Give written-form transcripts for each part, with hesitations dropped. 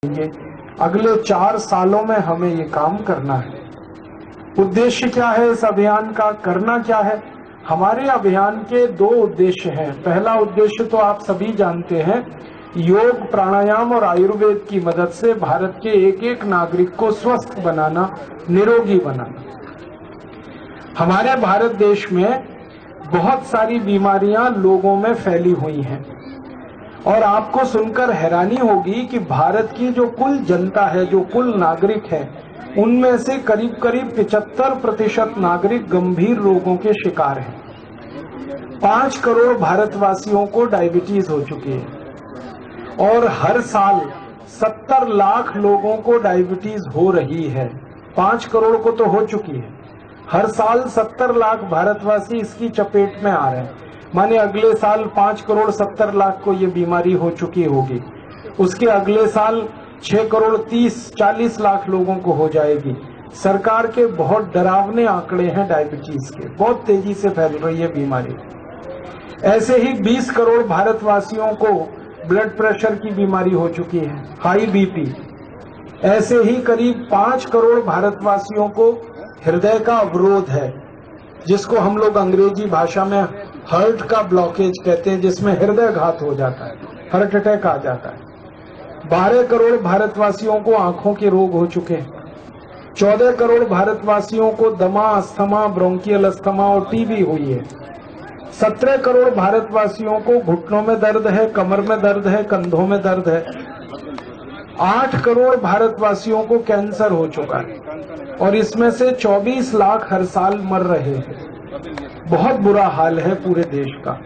ये अगले 4 सालों में हमें ये काम करना है। उद्देश्य क्या है इस अभियान का, करना क्या है? हमारे अभियान के 2 उद्देश्य हैं। पहला उद्देश्य तो आप सभी जानते हैं, योग, प्राणायाम और आयुर्वेद की मदद से भारत के एक एक नागरिक को स्वस्थ बनाना, निरोगी बनाना। हमारे भारत देश में बहुत सारी बीमारियां लोगों में फैली हुई हैं और आपको सुनकर हैरानी होगी कि भारत की जो कुल जनता है, जो कुल नागरिक है, उनमें से करीब करीब 75% नागरिक गंभीर रोगों के शिकार हैं। 5 करोड़ भारतवासियों को डायबिटीज हो चुकी है और हर साल 70 लाख लोगों को डायबिटीज हो रही है। 5 करोड़ को तो हो चुकी है, हर साल 70 लाख भारतवासी इसकी चपेट में आ रहे हैं। माने अगले साल 5 करोड़ 70 लाख को ये बीमारी हो चुकी होगी, उसके अगले साल 6 करोड़ 30-40 लाख लोगों को हो जाएगी। सरकार के बहुत डरावने आंकड़े हैं डायबिटीज के, बहुत तेजी से फैल रही है बीमारी। ऐसे ही 20 करोड़ भारतवासियों को ब्लड प्रेशर की बीमारी हो चुकी है, हाई बीपी। ऐसे ही करीब 5 करोड़ भारतवासियों को हृदय का अवरोध है, जिसको हम लोग अंग्रेजी भाषा में हार्ट का ब्लॉकेज कहते हैं, जिसमें हृदय घात हो जाता है, हार्ट अटैक आ जाता है। 12 करोड़ भारतवासियों को आंखों के रोग हो चुके हैं। 14 करोड़ भारतवासियों को दमा, अस्थमा, ब्रोंकियल अस्थमा और टीबी हुई है। 17 करोड़ भारतवासियों को घुटनों में दर्द है, कमर में दर्द है, कंधों में दर्द है। 8 करोड़ भारतवासियों को कैंसर हो चुका है और इसमें से 24 लाख हर साल मर रहे हैं। बहुत बुरा हाल है पूरे देश का।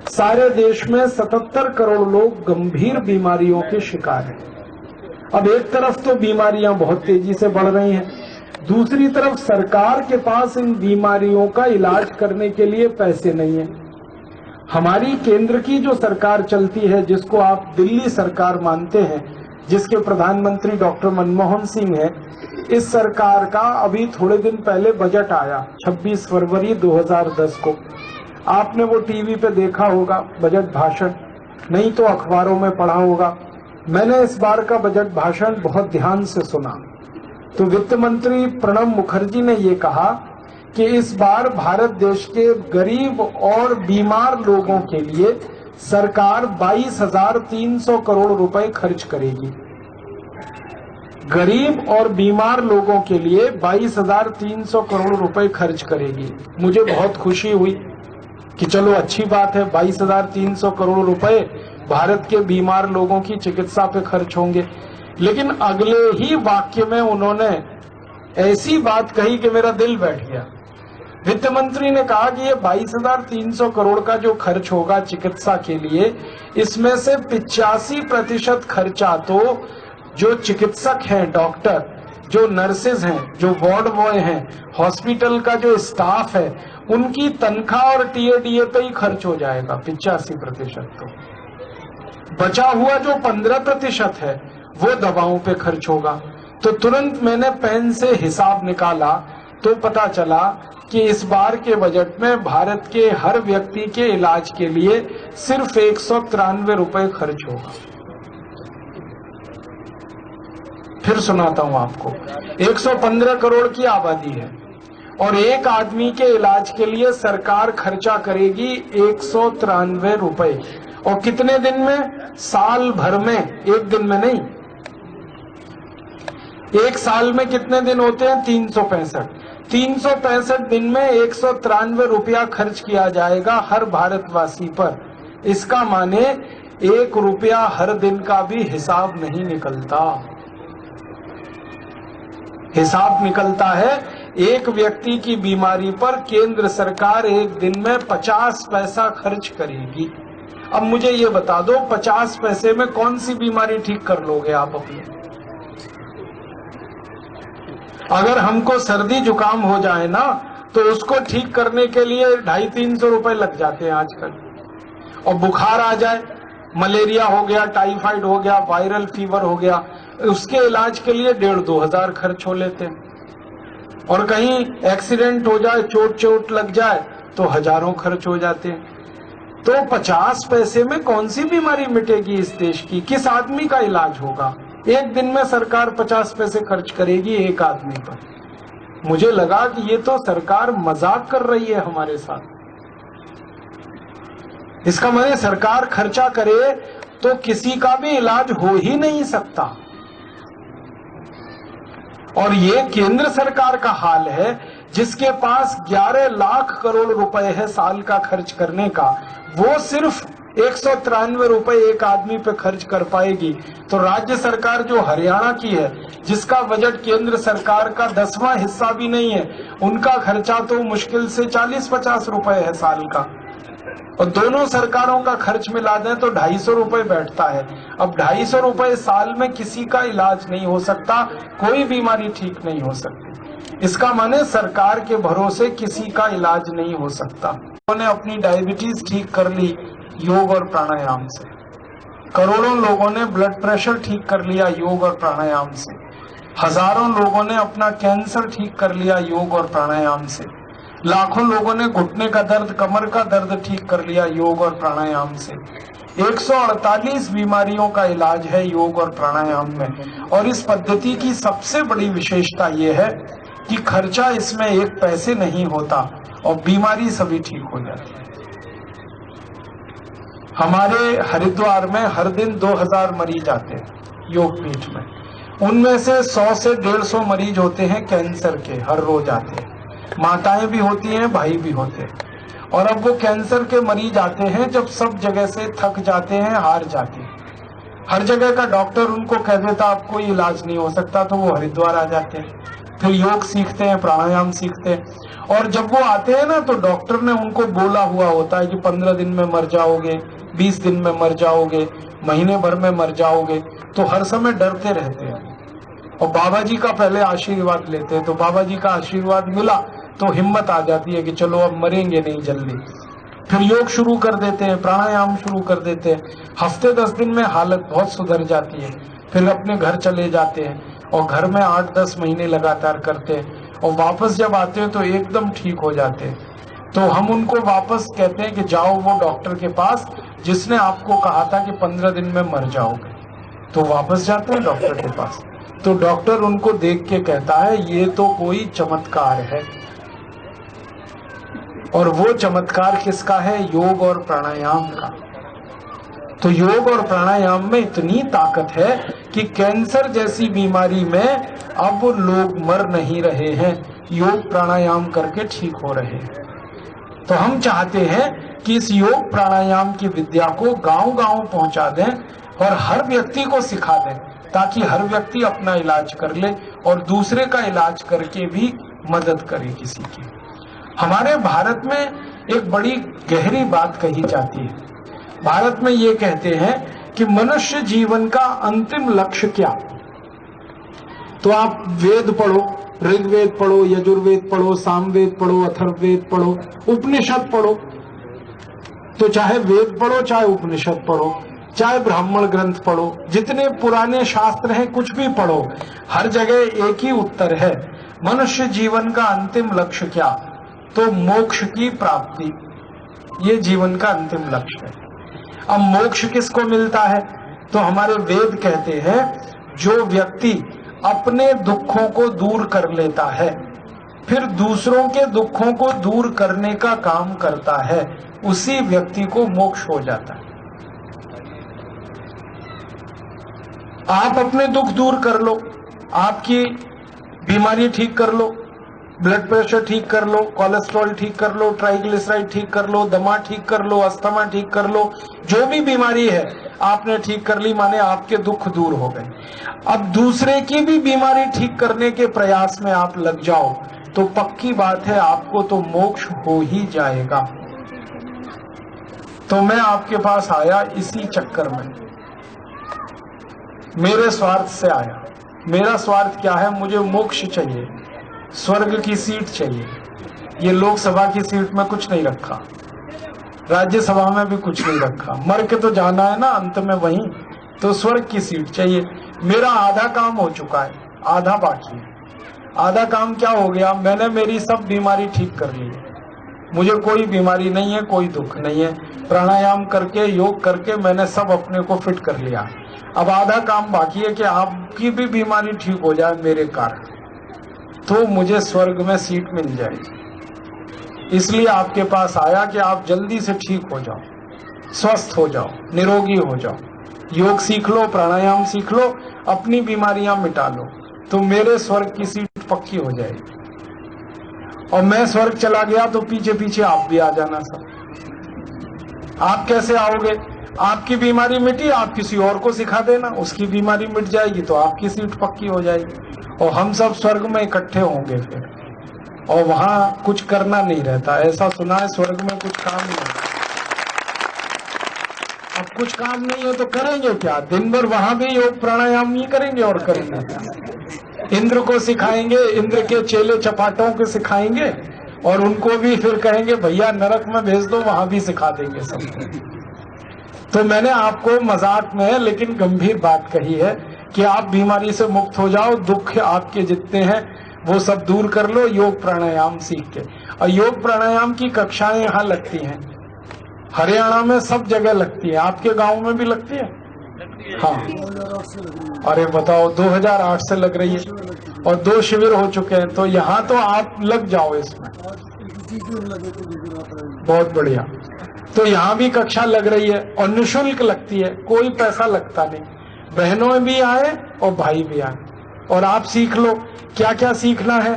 सारे देश में 77 करोड़ लोग गंभीर बीमारियों के शिकार हैं। अब एक तरफ तो बीमारियां बहुत तेजी से बढ़ रही हैं, दूसरी तरफ सरकार के पास इन बीमारियों का इलाज करने के लिए पैसे नहीं है। हमारी केंद्र की जो सरकार चलती है, जिसको आप दिल्ली सरकार मानते हैं, जिसके प्रधानमंत्री डॉक्टर मनमोहन सिंह है, इस सरकार का अभी थोड़े दिन पहले बजट आया 26 फरवरी 2010 को। आपने वो टीवी पे देखा होगा बजट भाषण, नहीं तो अखबारों में पढ़ा होगा। मैंने इस बार का बजट भाषण बहुत ध्यान से सुना तो वित्त मंत्री प्रणब मुखर्जी ने ये कहा कि इस बार भारत देश के गरीब और बीमार लोगों के लिए सरकार 22,300 करोड़ रुपए खर्च करेगी। गरीब और बीमार लोगों के लिए 22,300 करोड़ रुपए खर्च करेगी। मुझे बहुत खुशी हुई कि चलो अच्छी बात है, 22,300 करोड़ रुपए भारत के बीमार लोगों की चिकित्सा पे खर्च होंगे। लेकिन अगले ही वाक्य में उन्होंने ऐसी बात कही कि मेरा दिल बैठ गया। वित्त मंत्री ने कहा कि ये 22,300 करोड़ का जो खर्च होगा चिकित्सा के लिए, इसमें से 85% खर्चा तो जो चिकित्सक हैं, डॉक्टर, जो नर्सेज हैं, जो वार्ड बॉय हैं, हॉस्पिटल का जो स्टाफ है, उनकी तनख्वाह और टीएडीए पे ही खर्च हो जाएगा 85%। तो बचा हुआ जो 15% है वो दवाओं पे खर्च होगा। तो तुरंत मैंने पेन से हिसाब निकाला तो पता चला कि इस बार के बजट में भारत के हर व्यक्ति के इलाज के लिए सिर्फ 193 रुपए खर्च होगा। फिर सुनाता हूं आपको, 115 करोड़ की आबादी है और एक आदमी के इलाज के लिए सरकार खर्चा करेगी 193 रुपए। और कितने दिन में? साल भर में, एक दिन में नहीं। एक साल में कितने दिन होते हैं? 365। 365 दिन में 193 रुपया खर्च किया जाएगा हर भारतवासी पर। इसका माने 1 रुपया हर दिन का भी हिसाब नहीं निकलता। हिसाब निकलता है एक व्यक्ति की बीमारी पर केंद्र सरकार एक दिन में 50 पैसा खर्च करेगी। अब मुझे ये बता दो, 50 पैसे में कौन सी बीमारी ठीक कर लोगे आप अपनी? अगर हमको सर्दी जुकाम हो जाए ना, तो उसको ठीक करने के लिए 250-300 रुपए लग जाते हैं आजकल। और बुखार आ जाए, मलेरिया हो गया, टाइफाइड हो गया, वायरल फीवर हो गया, उसके इलाज के लिए 1,500-2 हजार खर्च हो लेते हैं। और कहीं एक्सीडेंट हो जाए, चोट लग जाए तो हजारों खर्च हो जाते हैं। तो 50 पैसे में कौन सी बीमारी मिटेगी इस देश की? किस आदमी का इलाज होगा? एक दिन में सरकार 50 पैसे खर्च करेगी एक आदमी पर। मुझे लगा कि ये तो सरकार मजाक कर रही है हमारे साथ। इसका मतलब सरकार खर्चा करे तो किसी का भी इलाज हो ही नहीं सकता। और ये केंद्र सरकार का हाल है, जिसके पास 11 लाख करोड़ रुपए है साल का खर्च करने का, वो सिर्फ 193 रुपए एक आदमी पे खर्च कर पाएगी। तो राज्य सरकार जो हरियाणा की है, जिसका बजट केंद्र सरकार का 10वां हिस्सा भी नहीं है, उनका खर्चा तो मुश्किल से 40-50 रुपए है साल का। और दोनों सरकारों का खर्च मिला दें तो 250 रुपए बैठता है। अब 250 रुपए साल में किसी का इलाज नहीं हो सकता, कोई बीमारी ठीक नहीं हो सकती। इसका माने सरकार के भरोसे किसी का इलाज नहीं हो सकता। उन्होंने अपनी डायबिटीज ठीक कर ली योग और प्राणायाम से। करोड़ों लोगों ने ब्लड प्रेशर ठीक कर लिया योग और प्राणायाम से। हजारों लोगों ने अपना कैंसर ठीक कर लिया योग और प्राणायाम से। लाखों लोगों ने घुटने का दर्द, कमर का दर्द ठीक कर लिया योग और प्राणायाम से। 148 बीमारियों का इलाज है योग और प्राणायाम में। और इस पद्धति की सबसे बड़ी विशेषता यह है कि खर्चा इसमें 1 पैसे नहीं होता और बीमारी सभी ठीक हो जाती है। हमारे हरिद्वार में हर दिन 2000 मरीज आते हैं योग पीठ में। उनमें से 100 से 150 मरीज होते हैं कैंसर के, हर रोज आते हैं। माताएं भी होती हैं, भाई भी होते हैं। और अब वो कैंसर के मरीज आते हैं जब सब जगह से थक जाते हैं, हार जाते हैं। हर जगह का डॉक्टर उनको कह देता अब कोई इलाज नहीं हो सकता, तो वो हरिद्वार आ जाते हैं। फिर योग सीखते हैं, प्राणायाम सीखते हैं। और जब वो आते हैं ना, तो डॉक्टर ने उनको बोला हुआ होता है कि 15 दिन में मर जाओगे, 20 दिन में मर जाओगे, महीने भर में मर जाओगे। तो हर समय डरते रहते हैं और बाबा जी का पहले आशीर्वाद लेते हैं। तो बाबा जी का आशीर्वाद मिला तो हिम्मत आ जाती है कि चलो अब मरेंगे नहीं जल्दी। फिर योग शुरू कर देते हैं, प्राणायाम शुरू कर देते हैं। हफ्ते 10 दिन में हालत बहुत सुधर जाती है। फिर अपने घर चले जाते हैं और घर में 8-10 महीने लगातार करते हैं और वापस जब आते हैं तो एकदम ठीक हो जाते हैं। तो हम उनको वापस कहते हैं कि जाओ वो डॉक्टर के पास जिसने आपको कहा था कि 15 दिन में मर जाओगे। तो वापस जाते हैं डॉक्टर के पास। तो डॉक्टर उनको देख के कहता है ये तो कोई चमत्कार है। और वो चमत्कार किसका है? योग और प्राणायाम का। तो योग और प्राणायाम में इतनी ताकत है कि कैंसर जैसी बीमारी में अब लोग मर नहीं रहे हैं, योग प्राणायाम करके ठीक हो रहे हैं। तो हम चाहते हैं कि इस योग प्राणायाम की विद्या को गांव-गांव पहुंचा दें और हर व्यक्ति को सिखा दें, ताकि हर व्यक्ति अपना इलाज कर ले और दूसरे का इलाज करके भी मदद करे किसी की। हमारे भारत में एक बड़ी गहरी बात कही जाती है। भारत में ये कहते हैं कि मनुष्य जीवन का अंतिम लक्ष्य क्या? तो आप वेद पढ़ो, ऋग्वेद पढ़ो, यजुर्वेद पढ़ो, सामवेद पढ़ो, अथर्ववेद पढ़ो, उपनिषद पढ़ो। तो चाहे वेद पढ़ो, चाहे उपनिषद पढ़ो, चाहे ब्राह्मण ग्रंथ पढ़ो, जितने पुराने शास्त्र हैं कुछ भी पढ़ो, हर जगह एक ही उत्तर है। मनुष्य जीवन का अंतिम लक्ष्य क्या? तो मोक्ष की प्राप्ति, ये जीवन का अंतिम लक्ष्य है। अब मोक्ष किसको मिलता है? तो हमारे वेद कहते हैं जो व्यक्ति अपने दुखों को दूर कर लेता है, फिर दूसरों के दुखों को दूर करने का काम करता है, उसी व्यक्ति को मोक्ष हो जाता है। आप अपने दुख दूर कर लो, आपकी बीमारी ठीक कर लो, ब्लड प्रेशर ठीक कर लो, कोलेस्ट्रॉल ठीक कर लो, ट्राइग्लिसराइड ठीक कर लो, दमा ठीक कर लो, अस्थमा ठीक कर लो, जो भी बीमारी है आपने ठीक कर ली, माने आपके दुख दूर हो गए। अब दूसरे की भी बीमारी ठीक करने के प्रयास में आप लग जाओ तो पक्की बात है आपको तो मोक्ष हो ही जाएगा। तो मैं आपके पास आया इसी चक्कर में, मेरे स्वार्थ से आया। मेरा स्वार्थ क्या है? मुझे मोक्ष चाहिए, स्वर्ग की सीट चाहिए। ये लोकसभा की सीट में कुछ नहीं रखा, राज्यसभा में भी कुछ नहीं रखा, मर के तो जाना है ना अंत में वहीं, तो स्वर्ग की सीट चाहिए। मेरा आधा काम हो चुका है, आधा बाकी है। आधा काम क्या हो गया? मैंने मेरी सब बीमारी ठीक कर ली है, मुझे कोई बीमारी नहीं है, कोई दुख नहीं है। प्राणायाम करके, योग करके मैंने सब अपने को फिट कर लिया। अब आधा काम बाकी है कि आपकी भी बीमारी ठीक हो जाए मेरे कारण, तो मुझे स्वर्ग में सीट मिल जाएगी। इसलिए आपके पास आया कि आप जल्दी से ठीक हो जाओ, स्वस्थ हो जाओ, निरोगी हो जाओ। योग सीख लो, प्राणायाम सीख लो, अपनी बीमारियां मिटा लो, तो मेरे स्वर्ग की सीट पक्की हो जाएगी। और मैं स्वर्ग चला गया तो पीछे पीछे आप भी आ जाना सब। आप कैसे आओगे? आपकी बीमारी मिटी, आप किसी और को सिखा देना, उसकी बीमारी मिट जाएगी तो आपकी सीट पक्की हो जाएगी और हम सब स्वर्ग में इकट्ठे होंगे फिर। और वहां कुछ करना नहीं रहता, ऐसा सुना है स्वर्ग में कुछ काम नहीं रहता। अब कुछ काम नहीं है तो करेंगे क्या? दिन भर वहां भी योग प्राणायाम नहीं करेंगे और करेंगे क्या? इंद्र को सिखाएंगे, इंद्र के चेले चपाटों को सिखाएंगे और उनको भी फिर कहेंगे भैया नरक में भेज दो, वहां भी सिखा देंगे सबको। तो मैंने आपको मजाक में लेकिन गंभीर बात कही है कि आप बीमारी से मुक्त हो जाओ, दुख आपके जितने हैं वो सब दूर कर लो योग प्राणायाम सीख के। और योग प्राणायाम की कक्षाएं यहाँ लगती हैं, हरियाणा में सब जगह लगती है, आपके गांव में भी लगती है? हाँ। अरे बताओ, 2008 से लग रही है और 2 शिविर हो चुके हैं, तो यहाँ तो आप लग जाओ इसमें। बहुत बढ़िया। तो यहाँ भी कक्षा लग रही है और निःशुल्क लगती है, कोई पैसा लगता नहीं। बहनों भी आए और भाई भी आए और आप सीख लो। क्या क्या सीखना है?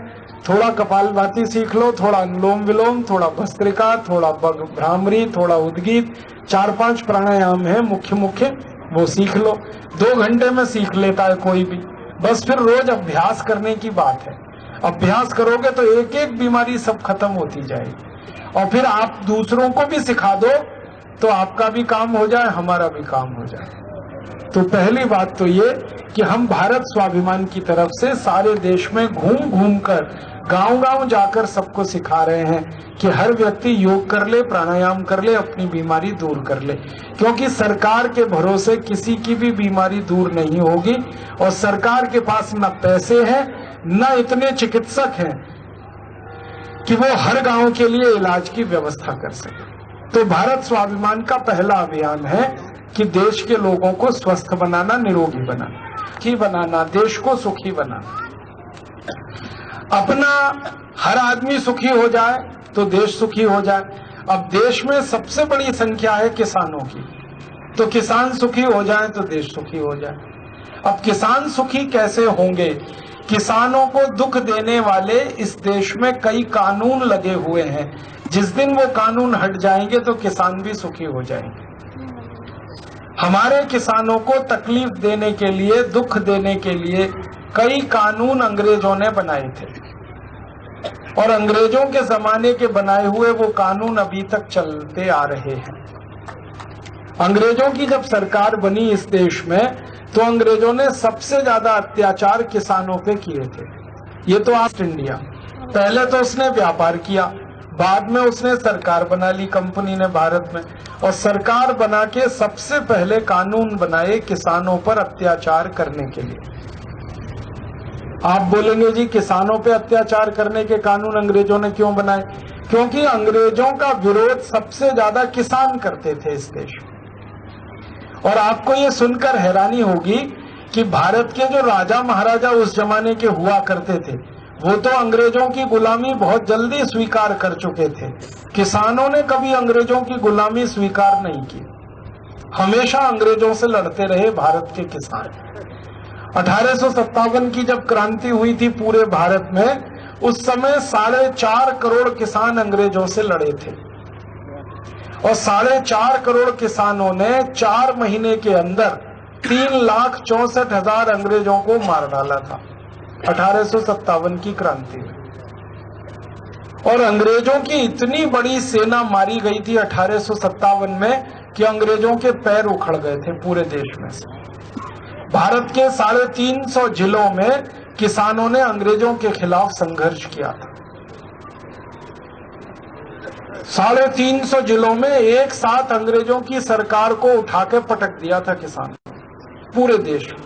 थोड़ा कपालभाति सीख लो, थोड़ा अनुलोम विलोम, थोड़ा भस्त्रिका, थोड़ा भ्रामरी, थोड़ा उद्गीत, 4-5 प्राणायाम है मुख्य मुख्य, वो सीख लो। 2 घंटे में सीख लेता है कोई भी। बस फिर रोज अभ्यास करने की बात है। अभ्यास करोगे तो एक एक बीमारी सब खत्म होती जाएगी और फिर आप दूसरों को भी सिखा दो तो आपका भी काम हो जाए, हमारा भी काम हो जाए। तो पहली बात तो ये कि हम भारत स्वाभिमान की तरफ से सारे देश में घूम घूम कर, गांव गांव जाकर सबको सिखा रहे हैं कि हर व्यक्ति योग कर ले, प्राणायाम कर ले, अपनी बीमारी दूर कर ले। क्योंकि सरकार के भरोसे किसी की भी बीमारी दूर नहीं होगी और सरकार के पास न पैसे हैं न इतने चिकित्सक हैं कि वो हर गांव के लिए इलाज की व्यवस्था कर सके। तो भारत स्वाभिमान का पहला अभियान है कि देश के लोगों को स्वस्थ बनाना, निरोगी बनाना, सुखी बनाना, देश को सुखी बनाना। अपना हर आदमी सुखी हो जाए तो देश सुखी हो जाए। अब देश में सबसे बड़ी संख्या है किसानों की, तो किसान सुखी हो जाए तो देश सुखी हो जाए। अब किसान सुखी कैसे होंगे? किसानों को दुख देने वाले इस देश में कई कानून लगे हुए हैं, जिस दिन वो कानून हट जाएंगे तो किसान भी सुखी हो जाएंगे। हमारे किसानों को तकलीफ देने के लिए, दुख देने के लिए कई कानून अंग्रेजों ने बनाए थे और अंग्रेजों के जमाने के बनाए हुए वो कानून अभी तक चलते आ रहे हैं। अंग्रेजों की जब सरकार बनी इस देश में तो अंग्रेजों ने सबसे ज्यादा अत्याचार किसानों पे किए थे। ये तो ईस्ट इंडिया, पहले तो उसने व्यापार किया, बाद में उसने सरकार बना ली कंपनी ने भारत में, और सरकार बना के सबसे पहले कानून बनाए किसानों पर अत्याचार करने के लिए। आप बोलेंगे जी किसानों पे अत्याचार करने के कानून अंग्रेजों ने क्यों बनाए? क्योंकि अंग्रेजों का विरोध सबसे ज्यादा किसान करते थे इस देश में। और आपको ये सुनकर हैरानी होगी कि भारत के जो राजा महाराजा उस जमाने के हुआ करते थे वो तो अंग्रेजों की गुलामी बहुत जल्दी स्वीकार कर चुके थे। किसानों ने कभी अंग्रेजों की गुलामी स्वीकार नहीं की, हमेशा अंग्रेजों से लड़ते रहे भारत के किसान। 1857 की जब क्रांति हुई थी पूरे भारत में, उस समय 4.5 करोड़ किसान अंग्रेजों से लड़े थे और 4.5 करोड़ किसानों ने 4 महीने के अंदर 3,64,000 अंग्रेजों को मार डाला था 1857 की क्रांति में। और अंग्रेजों की इतनी बड़ी सेना मारी गई थी 1857 में कि अंग्रेजों के पैर उखड़ गए थे पूरे देश में से। भारत के 350 जिलों में किसानों ने अंग्रेजों के खिलाफ संघर्ष किया था। 350 जिलों में एक साथ अंग्रेजों की सरकार को उठा के पटक दिया था किसानों पूरे देश में।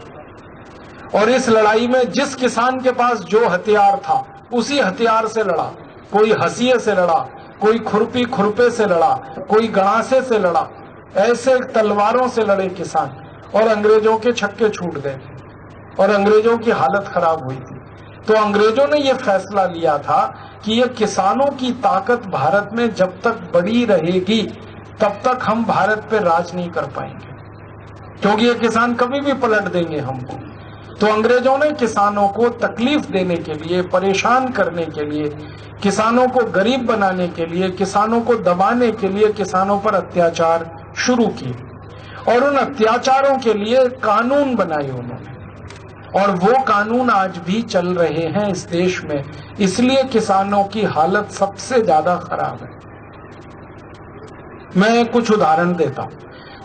और इस लड़ाई में जिस किसान के पास जो हथियार था उसी हथियार से लड़ा। कोई हंसिये से लड़ा, कोई खुरपे से लड़ा, कोई गड़ासे से लड़ा, ऐसे तलवारों से लड़े किसान। और अंग्रेजों के छक्के छूट गए और अंग्रेजों की हालत खराब हुई थी। तो अंग्रेजों ने यह फैसला लिया था कि ये किसानों की ताकत भारत में जब तक बड़ी रहेगी तब तक हम भारत पे राज नहीं कर पाएंगे, क्योंकि ये किसान कभी भी पलट देंगे हमको। तो अंग्रेजों ने किसानों को तकलीफ देने के लिए, परेशान करने के लिए, किसानों को गरीब बनाने के लिए, किसानों को दबाने के लिए किसानों पर अत्याचार शुरू किए और उन अत्याचारों के लिए कानून बनाए उन्होंने, और वो कानून आज भी चल रहे हैं इस देश में। इसलिए किसानों की हालत सबसे ज्यादा खराब है। मैं कुछ उदाहरण देता हूं।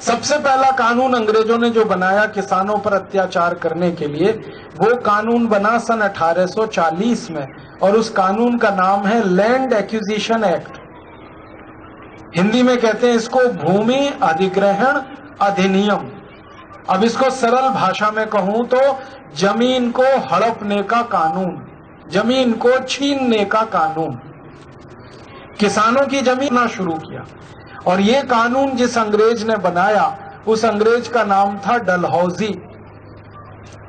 सबसे पहला कानून अंग्रेजों ने जो बनाया किसानों पर अत्याचार करने के लिए, वो कानून बना सन 1840 में, और उस कानून का नाम है लैंड एक्विजिशन एक्ट। हिंदी में कहते हैं इसको भूमि अधिग्रहण अधिनियम। अब इसको सरल भाषा में कहूं तो जमीन को हड़पने का कानून, जमीन को छीनने का कानून। किसानों की जमीन शुरू किया, और ये कानून जिस अंग्रेज ने बनाया उस अंग्रेज का नाम था डलहौजी।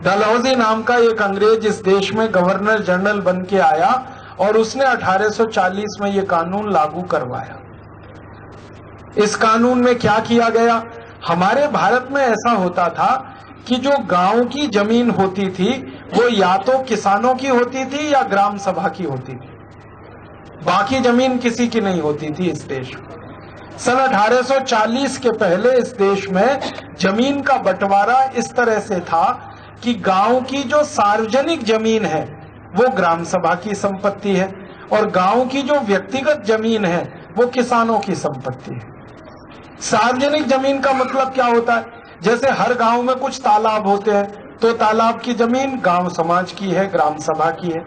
डलहौजी नाम का एक अंग्रेज इस देश में गवर्नर जनरल बन के आया और उसने 1840 में ये कानून लागू करवाया। इस कानून में क्या किया गया? हमारे भारत में ऐसा होता था कि जो गांव की जमीन होती थी वो या तो किसानों की होती थी या ग्राम सभा की होती थी, बाकी जमीन किसी की नहीं होती थी इस देश में। सन 1840 के पहले इस देश में जमीन का बंटवारा इस तरह से था कि गांव की जो सार्वजनिक जमीन है वो ग्राम सभा की संपत्ति है, और गांव की जो व्यक्तिगत जमीन है वो किसानों की संपत्ति है। सार्वजनिक जमीन का मतलब क्या होता है? जैसे हर गांव में कुछ तालाब होते हैं, तो तालाब की जमीन गांव समाज की है, ग्राम सभा की है।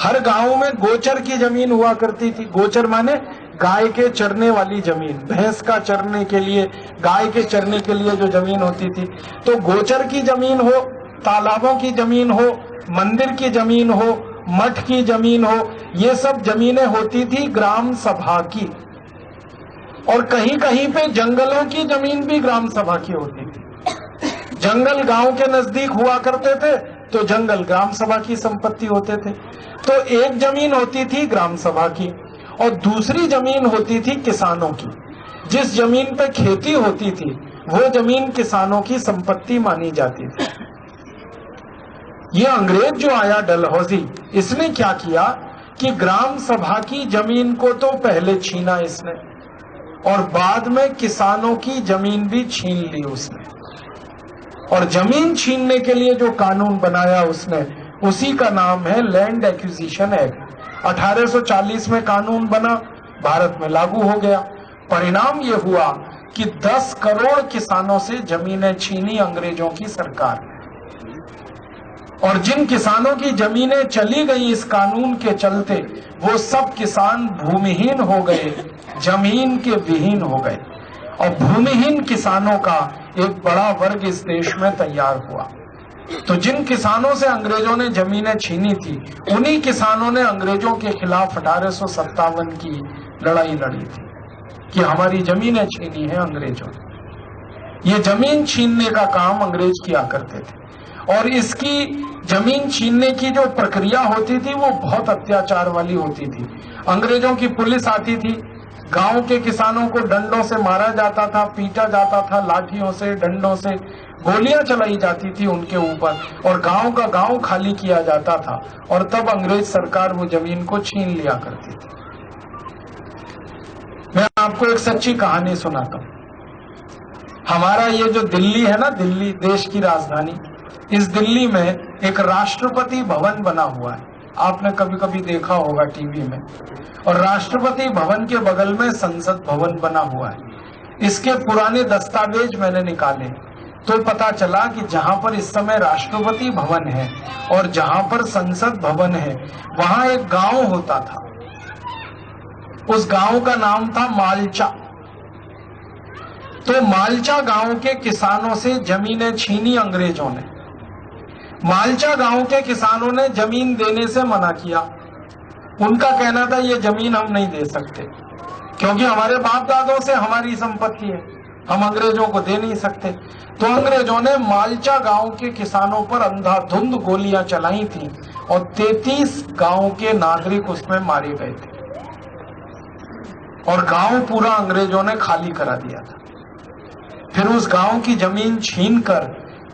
हर गांव में गोचर की जमीन हुआ करती थी। गोचर माने गाय के चरने वाली जमीन, भैंस का चरने के लिए, गाय के चरने के लिए जो जमीन होती थी। तो गोचर की जमीन हो, तालाबों की जमीन हो, मंदिर की जमीन हो, मठ की जमीन हो, ये सब जमीनें होती थी ग्राम सभा की। और कहीं कहीं पे जंगलों की जमीन भी ग्राम सभा की होती थी। जंगल गांव के नजदीक हुआ करते थे तो जंगल ग्राम सभा की संपत्ति होते थे। तो एक जमीन होती थी ग्राम सभा की और दूसरी जमीन होती थी किसानों की। जिस जमीन पे खेती होती थी वो जमीन किसानों की संपत्ति मानी जाती थी। ये अंग्रेज जो आया डलहौजी, इसने क्या किया कि ग्राम सभा की जमीन को तो पहले छीना इसने, और बाद में किसानों की जमीन भी छीन ली उसने। और जमीन छीनने के लिए जो कानून बनाया उसने, उसी का नाम है लैंड एक्विजिशन एक्ट। 1840 में कानून बना, भारत में लागू हो गया। परिणाम यह हुआ कि 10 करोड़ किसानों से जमीनें छीनी अंग्रेजों की सरकार ने, और जिन किसानों की जमीनें चली गई इस कानून के चलते, वो सब किसान भूमिहीन हो गए, जमीन के विहीन हो गए। और भूमिहीन किसानों का एक बड़ा वर्ग इस देश में तैयार हुआ। तो जिन किसानों से अंग्रेजों ने जमीनें छीनी थी, उन्हीं किसानों ने अंग्रेजों के खिलाफ 1857 की लड़ाई लड़ी थी कि हमारी जमीनें छीनी है अंग्रेजों ने। ये जमीन छीनने का काम अंग्रेज किया करते थे, और इसकी जमीन छीनने की जो प्रक्रिया होती थी वो बहुत अत्याचार वाली होती थी। अंग्रेजों की पुलिस आती थी, गांव के किसानों को डंडों से मारा जाता था, पीटा जाता था, लाठियों से, डंडों से गोलियां चलाई जाती थी उनके ऊपर, और गांव का गांव खाली किया जाता था, और तब अंग्रेज सरकार वो जमीन को छीन लिया करती थी। मैं आपको एक सच्ची कहानी सुनाता हूं। हमारा ये जो दिल्ली है ना, दिल्ली देश की राजधानी, इस दिल्ली में एक राष्ट्रपति भवन बना हुआ है। आपने कभी कभी देखा होगा टीवी में। और राष्ट्रपति भवन के बगल में संसद भवन बना हुआ है। इसके पुराने दस्तावेज मैंने निकाले तो पता चला कि जहां पर इस समय राष्ट्रपति भवन है और जहां पर संसद भवन है, वहां एक गांव होता था। उस गांव का नाम था मालचा। तो मालचा गांव के किसानों से जमीनें छीनी अंग्रेजों ने। मालचा गांव के किसानों ने जमीन देने से मना किया। उनका कहना था ये जमीन हम नहीं दे सकते, क्योंकि हमारे बाप दादों से हमारी संपत्ति है, हम अंग्रेजों को दे नहीं सकते। तो अंग्रेजों ने मालचा गांव के किसानों पर अंधाधुंध गोलियां चलाई थी और 33 गांव के नागरिक उसमें मारे गए थे और गांव पूरा अंग्रेजों ने खाली करा दिया था। फिर उस गांव की जमीन छीनकर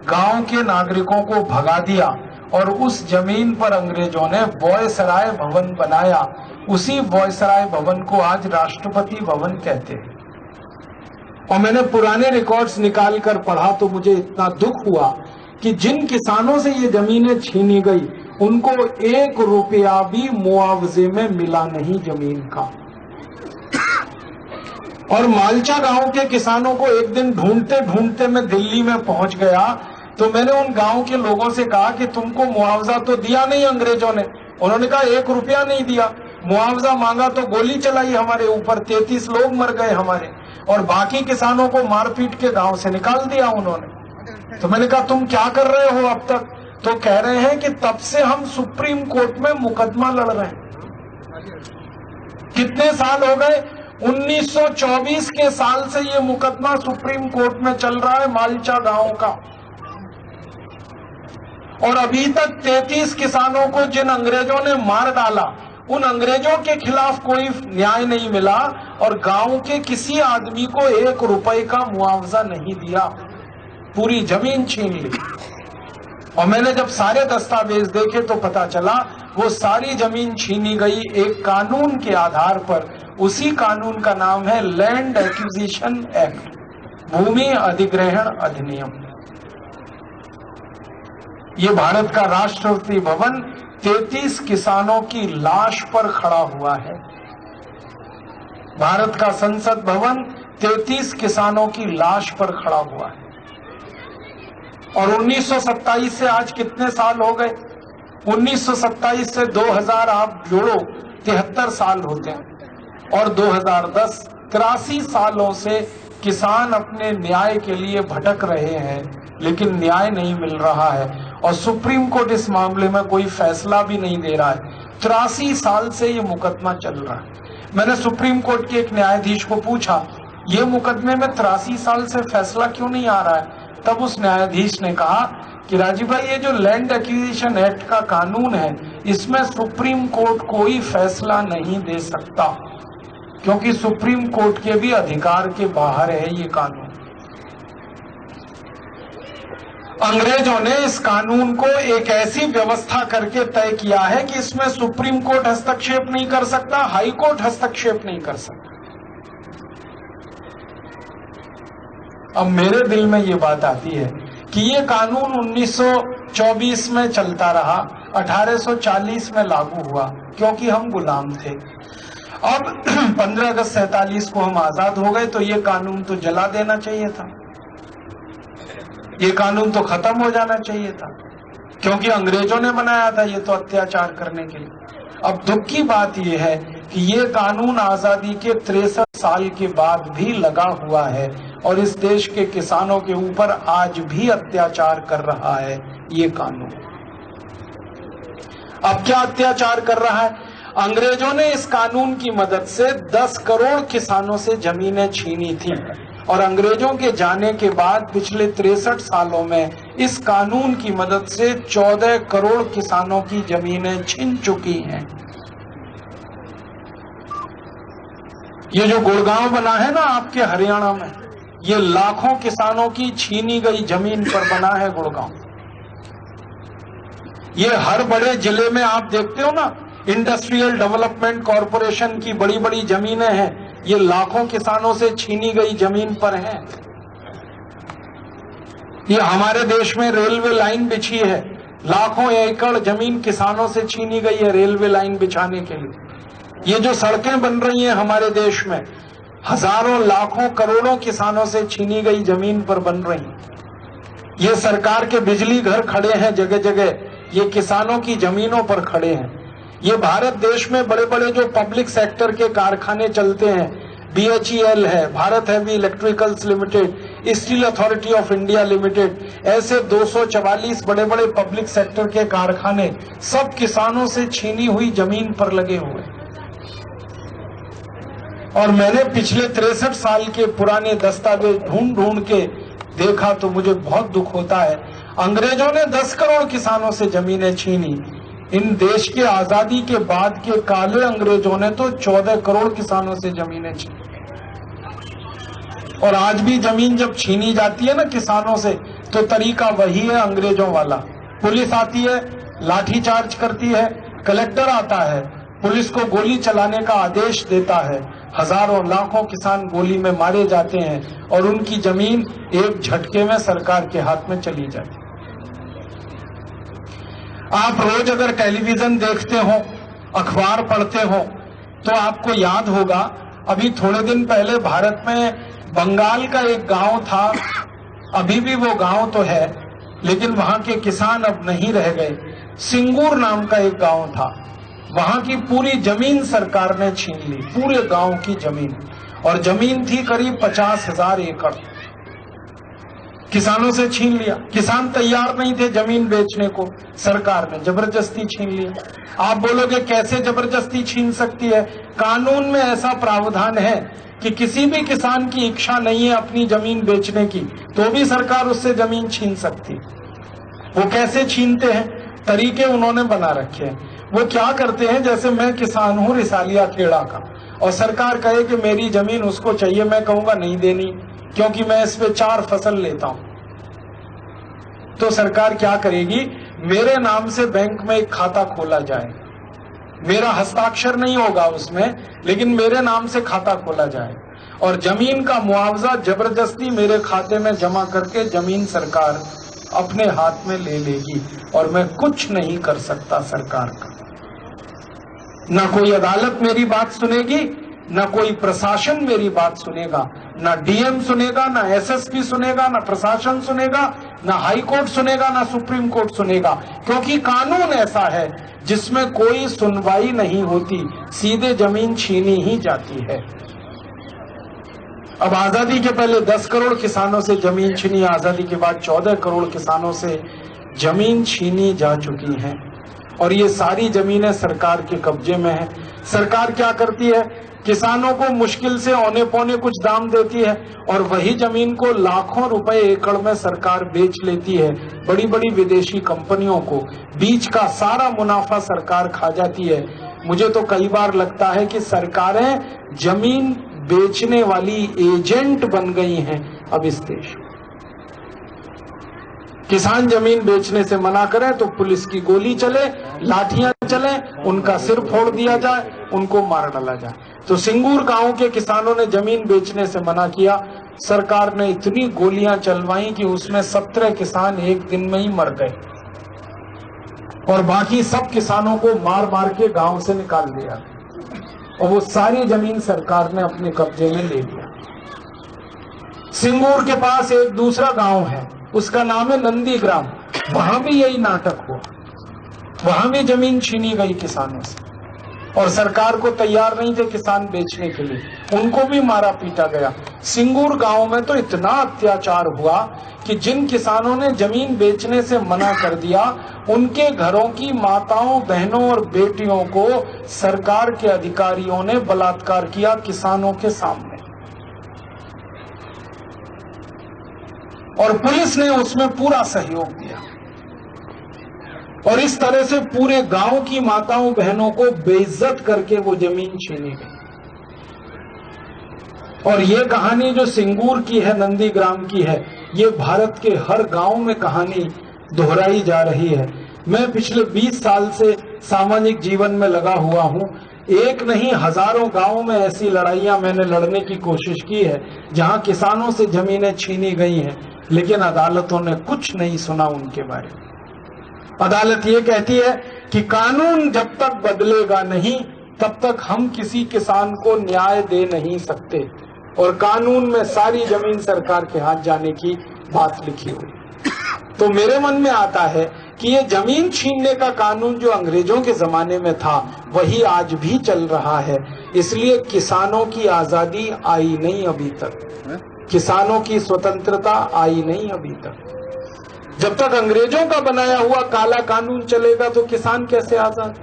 गांव के नागरिकों को भगा दिया और उस जमीन पर अंग्रेजों ने वॉयसराय भवन बनाया। उसी वॉयसराय भवन को आज राष्ट्रपति भवन कहते हैं। और मैंने पुराने रिकॉर्ड्स निकाल कर पढ़ा तो मुझे इतना दुख हुआ कि जिन किसानों से ये जमीनें छीनी गई उनको 1 रुपया भी मुआवजे में मिला नहीं जमीन का। और मालचा गांव के किसानों को एक दिन ढूंढते ढूंढते मैं दिल्ली में पहुंच गया तो मैंने उन गांव के लोगों से कहा कि तुमको मुआवजा तो दिया नहीं अंग्रेजों ने। उन्होंने कहा 1 रुपया नहीं दिया। मुआवजा मांगा तो गोली चलाई हमारे ऊपर, 33 लोग मर गए हमारे, और बाकी किसानों को मारपीट के गांव से निकाल दिया उन्होंने। तो मैंने कहा तुम क्या कर रहे हो अब तक? तो कह रहे हैं कि तब से हम सुप्रीम कोर्ट में मुकदमा लड़ रहे हैं। कितने साल हो गए? 1924 के साल से ये मुकदमा सुप्रीम कोर्ट में चल रहा है मालचा गांव का। और अभी तक 33 किसानों को जिन अंग्रेजों ने मार डाला उन अंग्रेजों के खिलाफ कोई न्याय नहीं मिला और गांव के किसी आदमी को 1 रुपए का मुआवजा नहीं दिया, पूरी जमीन छीन ली। और मैंने जब सारे दस्तावेज देखे तो पता चला वो सारी जमीन छीनी गई एक कानून के आधार पर। उसी कानून का नाम है लैंड एक्विजिशन एक्ट, भूमि अधिग्रहण अधिनियम। ये भारत का राष्ट्रपति भवन 33 किसानों की लाश पर खड़ा हुआ है। भारत का संसद भवन 33 किसानों की लाश पर खड़ा हुआ है। और 1927 से आज कितने साल हो गए? 1927 से 2000 आप जोड़ो 73 साल होते हैं। और 2010 83 सालों से किसान अपने न्याय के लिए भटक रहे हैं, लेकिन न्याय नहीं मिल रहा है और सुप्रीम कोर्ट इस मामले में कोई फैसला भी नहीं दे रहा है। 83 साल से ये मुकदमा चल रहा है। मैंने सुप्रीम कोर्ट के एक न्यायाधीश को पूछा ये मुकदमे में 83 साल से फैसला क्यों नहीं आ रहा है? तब उस न्यायाधीश ने कहा कि राजीव भाई, ये जो लैंड एक्विजिशन एक्ट का कानून है इसमें सुप्रीम कोर्ट कोई फैसला नहीं दे सकता, क्योंकि सुप्रीम कोर्ट के भी अधिकार के बाहर है ये कानून। अंग्रेजों ने इस कानून को एक ऐसी व्यवस्था करके तय किया है कि इसमें सुप्रीम कोर्ट हस्तक्षेप नहीं कर सकता, हाई कोर्ट हस्तक्षेप नहीं कर सकता। अब मेरे दिल में ये बात आती है कि ये कानून 1924 में चलता रहा, 1840 में लागू हुआ क्योंकि हम गुलाम थे। अब 15 अगस्त 47 को हम आजाद हो गए तो ये कानून तो जला देना चाहिए था, ये कानून तो खत्म हो जाना चाहिए था, क्योंकि अंग्रेजों ने बनाया था ये तो अत्याचार करने के लिए। अब दुख की बात यह है कि ये कानून आजादी के 63 साल के बाद भी लगा हुआ है और इस देश के किसानों के ऊपर आज भी अत्याचार कर रहा है ये कानून। अब क्या अत्याचार कर रहा है? अंग्रेजों ने इस कानून की मदद से 10 करोड़ किसानों से जमीनें छीनी थी और अंग्रेजों के जाने के बाद पिछले 63 सालों में इस कानून की मदद से 14 करोड़ किसानों की जमीनें छीन चुकी हैं। ये जो गुड़गांव बना है ना आपके हरियाणा में, ये लाखों किसानों की छीनी गई जमीन पर बना है गुड़गांव। ये हर बड़े जिले में आप देखते हो ना, इंडस्ट्रियल डेवलपमेंट कॉरपोरेशन की बड़ी बड़ी जमीनें हैं, ये लाखों किसानों से छीनी गई जमीन पर हैं। ये हमारे देश में रेलवे लाइन बिछी है, लाखों एकड़ जमीन किसानों से छीनी गई है रेलवे लाइन बिछाने के लिए। ये जो सड़कें बन रही हैं हमारे देश में, हजारों लाखों करोड़ों किसानों से छीनी गई जमीन पर बन रही हैं। ये सरकार के बिजली घर खड़े हैं जगह जगह, ये किसानों की जमीनों पर खड़े हैं। ये भारत देश में बड़े बड़े जो पब्लिक सेक्टर के कारखाने चलते हैं, BHEL है, Bharat heavy electricals limited, steel authority of India limited, ऐसे 244 बड़े बड़े पब्लिक सेक्टर के कारखाने सब किसानों से छीनी हुई जमीन पर लगे हुए। और मैंने पिछले 63 साल के पुराने दस्तावेज ढूंढ ढूंढ के देखा तो मुझे बहुत दुख होता है। अंग्रेजों ने 10 करोड़ किसानों से जमीनें छीनी। इन देश के आजादी के बाद के काले अंग्रेजों ने तो 14 करोड़ किसानों से जमीनें छीनी। और आज भी जमीन जब छीनी जाती है ना किसानों से, तो तरीका वही है अंग्रेजों वाला। पुलिस आती है, लाठीचार्ज करती है, कलेक्टर आता है, पुलिस को गोली चलाने का आदेश देता है, हजारों लाखों किसान गोली में मारे जाते हैं और उनकी जमीन एक झटके में सरकार के हाथ में चली जाती है। आप रोज अगर टेलीविजन देखते हो, अखबार पढ़ते हो, तो आपको याद होगा अभी थोड़े दिन पहले भारत में बंगाल का एक गांव था, अभी भी वो गांव तो है लेकिन वहां के किसान अब नहीं रह गए। सिंगूर नाम का एक गांव था, वहां की पूरी जमीन सरकार ने छीन ली, पूरे गांव की जमीन, और जमीन थी करीब 50,000 एकड़, किसानों से छीन लिया। किसान तैयार नहीं थे जमीन बेचने को, सरकार ने जबरदस्ती छीन लिया। आप बोलोगे कैसे जबरदस्ती छीन सकती है? कानून में ऐसा प्रावधान है कि किसी भी किसान की इच्छा नहीं है अपनी जमीन बेचने की, तो भी सरकार उससे जमीन छीन सकती। वो कैसे छीनते हैं? तरीके उन्होंने बना रखे हैं। वो क्या करते हैं, जैसे मैं किसान हूं रिसालिया खेड़ा का, और सरकार कहे कि मेरी जमीन उसको चाहिए, मैं कहूंगा नहीं देनी क्योंकि मैं इस पे 4 फसल लेता हूं। तो सरकार क्या करेगी, मेरे नाम से बैंक में एक खाता खोला जाए, मेरा हस्ताक्षर नहीं होगा उसमें, लेकिन मेरे नाम से खाता खोला जाए और जमीन का मुआवजा जबरदस्ती मेरे खाते में जमा करके जमीन सरकार अपने हाथ में ले लेगी और मैं कुछ नहीं कर सकता सरकार का। ना कोई अदालत मेरी बात सुनेगी, ना कोई प्रशासन मेरी बात सुनेगा, ना डीएम सुनेगा, ना एसएसपी सुनेगा, ना प्रशासन सुनेगा, ना हाई कोर्ट सुनेगा, ना सुप्रीम कोर्ट सुनेगा, क्योंकि कानून ऐसा है जिसमें कोई सुनवाई नहीं होती, सीधे जमीन छीनी ही जाती है। अब आजादी के पहले 10 करोड़ किसानों से जमीन छीनी, आजादी के बाद 14 करोड़ किसानों से जमीन छीनी जा चुकी हैं और ये सारी जमीनें सरकार के कब्जे में है। सरकार क्या करती है, किसानों को मुश्किल से औने पौने कुछ दाम देती है और वही जमीन को लाखों रुपए एकड़ में सरकार बेच लेती है बड़ी बड़ी विदेशी कंपनियों को। बीच का सारा मुनाफा सरकार खा जाती है। मुझे तो कई बार लगता है कि सरकारें जमीन बेचने वाली एजेंट बन गई हैं अब इस देश में। किसान जमीन बेचने से मना करें तो पुलिस की गोली चले, लाठियां चले, उनका सिर फोड़ दिया जाए, उनको मार डाला जाए। तो सिंगूर गांव के किसानों ने जमीन बेचने से मना किया, सरकार ने इतनी गोलियां चलवाई कि उसमें 17 किसान एक दिन में ही मर गए और बाकी सब किसानों को मार मार के गांव से निकाल दिया और वो सारी जमीन सरकार ने अपने कब्जे में ले लिया। सिंगूर के पास एक दूसरा गांव है, उसका नाम है नंदीग्राम, वहां भी यही नाटक हुआ, वहां भी जमीन छीनी गई किसानों से और सरकार को तैयार नहीं थे किसान बेचने के लिए, उनको भी मारा पीटा गया। सिंगूर गांव में तो इतना अत्याचार हुआ कि जिन किसानों ने जमीन बेचने से मना कर दिया, उनके घरों की माताओं, बहनों और बेटियों को सरकार के अधिकारियों ने बलात्कार किया किसानों के सामने और पुलिस ने उसमें पूरा सहयोग दिया और इस तरह से पूरे गांव की माताओं बहनों को बेइज्जत करके वो जमीन छीनी गई। और ये कहानी जो सिंगूर की है, नंदीग्राम की है, ये भारत के हर गांव में कहानी दोहराई जा रही है। मैं पिछले 20 साल से सामाजिक जीवन में लगा हुआ हूं, एक नहीं हजारों गांवों में ऐसी लड़ाइयां मैंने लड़ने की कोशिश की है जहां किसानों से जमीनें छीनी गई हैं, लेकिन अदालतों ने कुछ नहीं सुना उनके बारे में। अदालत ये कहती है कि कानून जब तक बदलेगा नहीं तब तक हम किसी किसान को न्याय दे नहीं सकते और कानून में सारी जमीन सरकार के हाथ जाने की बात लिखी हुई। तो मेरे मन में आता है कि ये जमीन छीनने का कानून जो अंग्रेजों के जमाने में था वही आज भी चल रहा है। इसलिए किसानों की आजादी आई नहीं अभी तक, किसानों की स्वतंत्रता आई नहीं अभी तक। जब तक अंग्रेजों का बनाया हुआ काला कानून चलेगा तो किसान कैसे आजाद?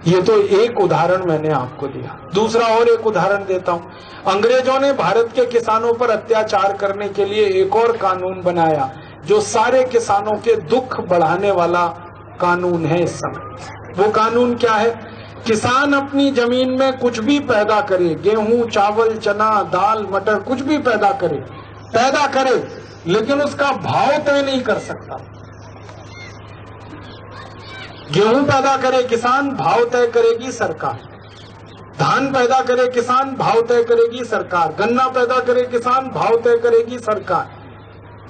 ये तो एक उदाहरण मैंने आपको दिया। दूसरा और एक उदाहरण देता हूं। अंग्रेजों ने भारत के किसानों पर अत्याचार करने के लिए एक और कानून बनाया जो सारे किसानों के दुख बढ़ाने वाला कानून है इस समय। वो कानून क्या है? किसान अपनी जमीन में कुछ भी पैदा करे, गेहूं, चावल, चना, दाल, मटर, कुछ भी पैदा करे, लेकिन उसका भाव तय नहीं कर सकता। गेहूं पैदा करे किसान, भाव तय करेगी सरकार। धान पैदा करे किसान, भाव तय करेगी सरकार। गन्ना पैदा करे किसान, भाव तय करेगी सरकार।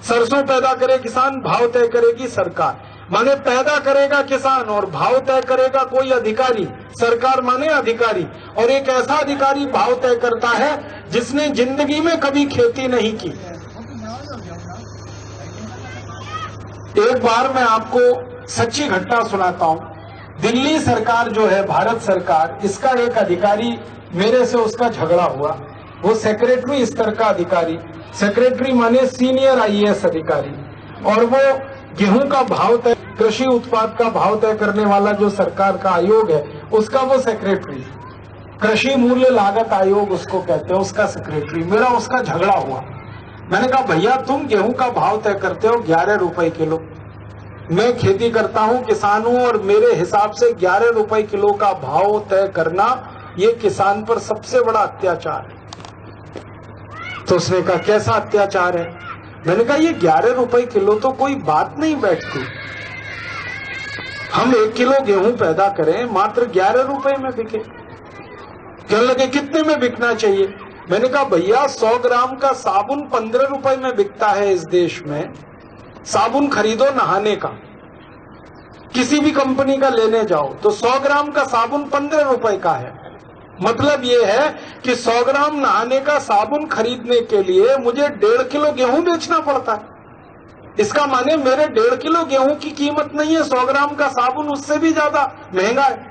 सरसों पैदा करे किसान, भाव तय करेगी सरकार। माने पैदा करेगा किसान और भाव तय करेगा कोई अधिकारी। सरकार माने अधिकारी, और एक ऐसा अधिकारी भाव तय करता है जिसने जिंदगी में कभी खेती नहीं की। एक बार मैं आपको सच्ची घटना सुनाता हूं। दिल्ली सरकार जो है, भारत सरकार, इसका एक अधिकारी, मेरे से उसका झगड़ा हुआ। वो सेक्रेटरी स्तर का अधिकारी, सेक्रेटरी माने सीनियर आईएएस अधिकारी, और वो गेहूं का भाव तय, कृषि उत्पाद का भाव तय करने वाला जो सरकार का आयोग है उसका वो सेक्रेटरी, कृषि मूल्य लागत आयोग उसको कहते हैं, उसका सेक्रेटरी। मेरा उसका झगड़ा हुआ। मैंने कहा भैया तुम गेहूं का भाव तय करते हो 11 रुपए किलो, मैं खेती करता हूं, किसान हूं, और मेरे हिसाब से 11 रुपए किलो का भाव तय करना ये किसान पर सबसे बड़ा अत्याचार है। तो उसने कहा कैसा अत्याचार है? मैंने कहा ये 11 रुपए किलो तो कोई बात नहीं बैठती। हम 1 किलो गेहूं पैदा करें, मात्र 11 रुपए में बिके। कहने लगे कितने में बिकना चाहिए? मैंने कहा भैया 100 ग्राम का साबुन 15 रुपए में बिकता है इस देश में। साबुन खरीदो नहाने का, किसी भी कंपनी का लेने जाओ तो 100 ग्राम का साबुन 15 रुपए का है। मतलब ये है कि 100 ग्राम नहाने का साबुन खरीदने के लिए मुझे 1.5 किलो गेहूं बेचना पड़ता है। इसका माने मेरे 1.5 किलो गेहूं की कीमत नहीं है, 100 ग्राम का साबुन उससे भी ज्यादा महंगा है।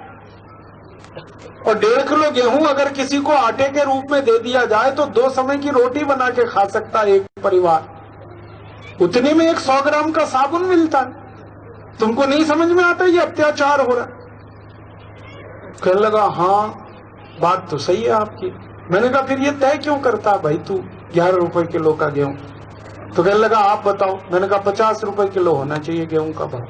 और 1.5 किलो गेहूं अगर किसी को आटे के रूप में दे दिया जाए तो 2 समय की रोटी बना के खा सकता है एक परिवार। उतने में एक 100 ग्राम का साबुन मिलता है। तुमको नहीं समझ में आता ये अत्याचार हो रहा? कहने लगा हाँ बात तो सही है आपकी। मैंने कहा फिर ये तय क्यों करता भाई तू 11 रुपए किलो का गेहूं? तो कहने लगा आप बताओ। मैंने कहा 50 रुपए किलो होना चाहिए गेहूं का भाव।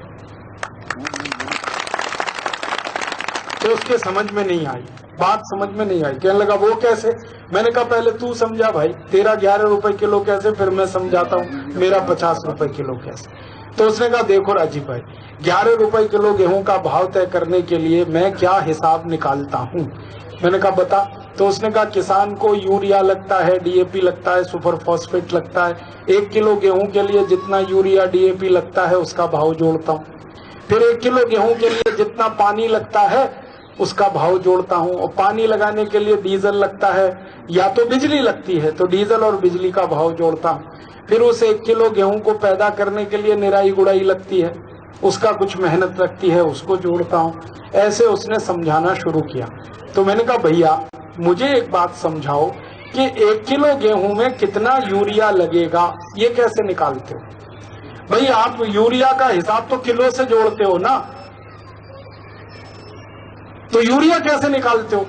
तो उसके समझ में नहीं आई, बात समझ में नहीं आई। कहने लगा वो कैसे? मैंने कहा पहले तू समझा भाई, तेरा 11 रुपए किलो कैसे, फिर मैं समझाता हूँ मेरा 50 रुपए किलो कैसे। तो उसने कहा देखो राजीव भाई, 11 रुपए किलो गेहूं का भाव तय करने के लिए मैं क्या हिसाब निकालता हूँ। मैंने कहा बता। तो उसने कहा किसान को यूरिया लगता है, डीएपी लगता है, सुपर फॉस्फेट लगता है। 1 किलो गेहूं के लिए जितना यूरिया डीएपी लगता है उसका भाव जोड़ता हूँ। फिर 1 किलो गेहूं के लिए जितना पानी लगता है उसका भाव जोड़ता हूँ। और पानी लगाने के लिए डीजल लगता है या तो बिजली लगती है तो डीजल और बिजली का भाव जोड़ता हूँ। फिर उस 1 किलो गेहूं को पैदा करने के लिए निराई गुड़ाई लगती है, उसका कुछ मेहनत लगती है, उसको जोड़ता हूँ। ऐसे उसने समझाना शुरू किया। तो मैंने कहा भैया मुझे एक बात समझाओ कि 1 किलो गेहूं में कितना यूरिया लगेगा, ये कैसे निकालते हो? भाई आप यूरिया का हिसाब तो किलो से जोड़ते हो ना, तो यूरिया कैसे निकालते हो?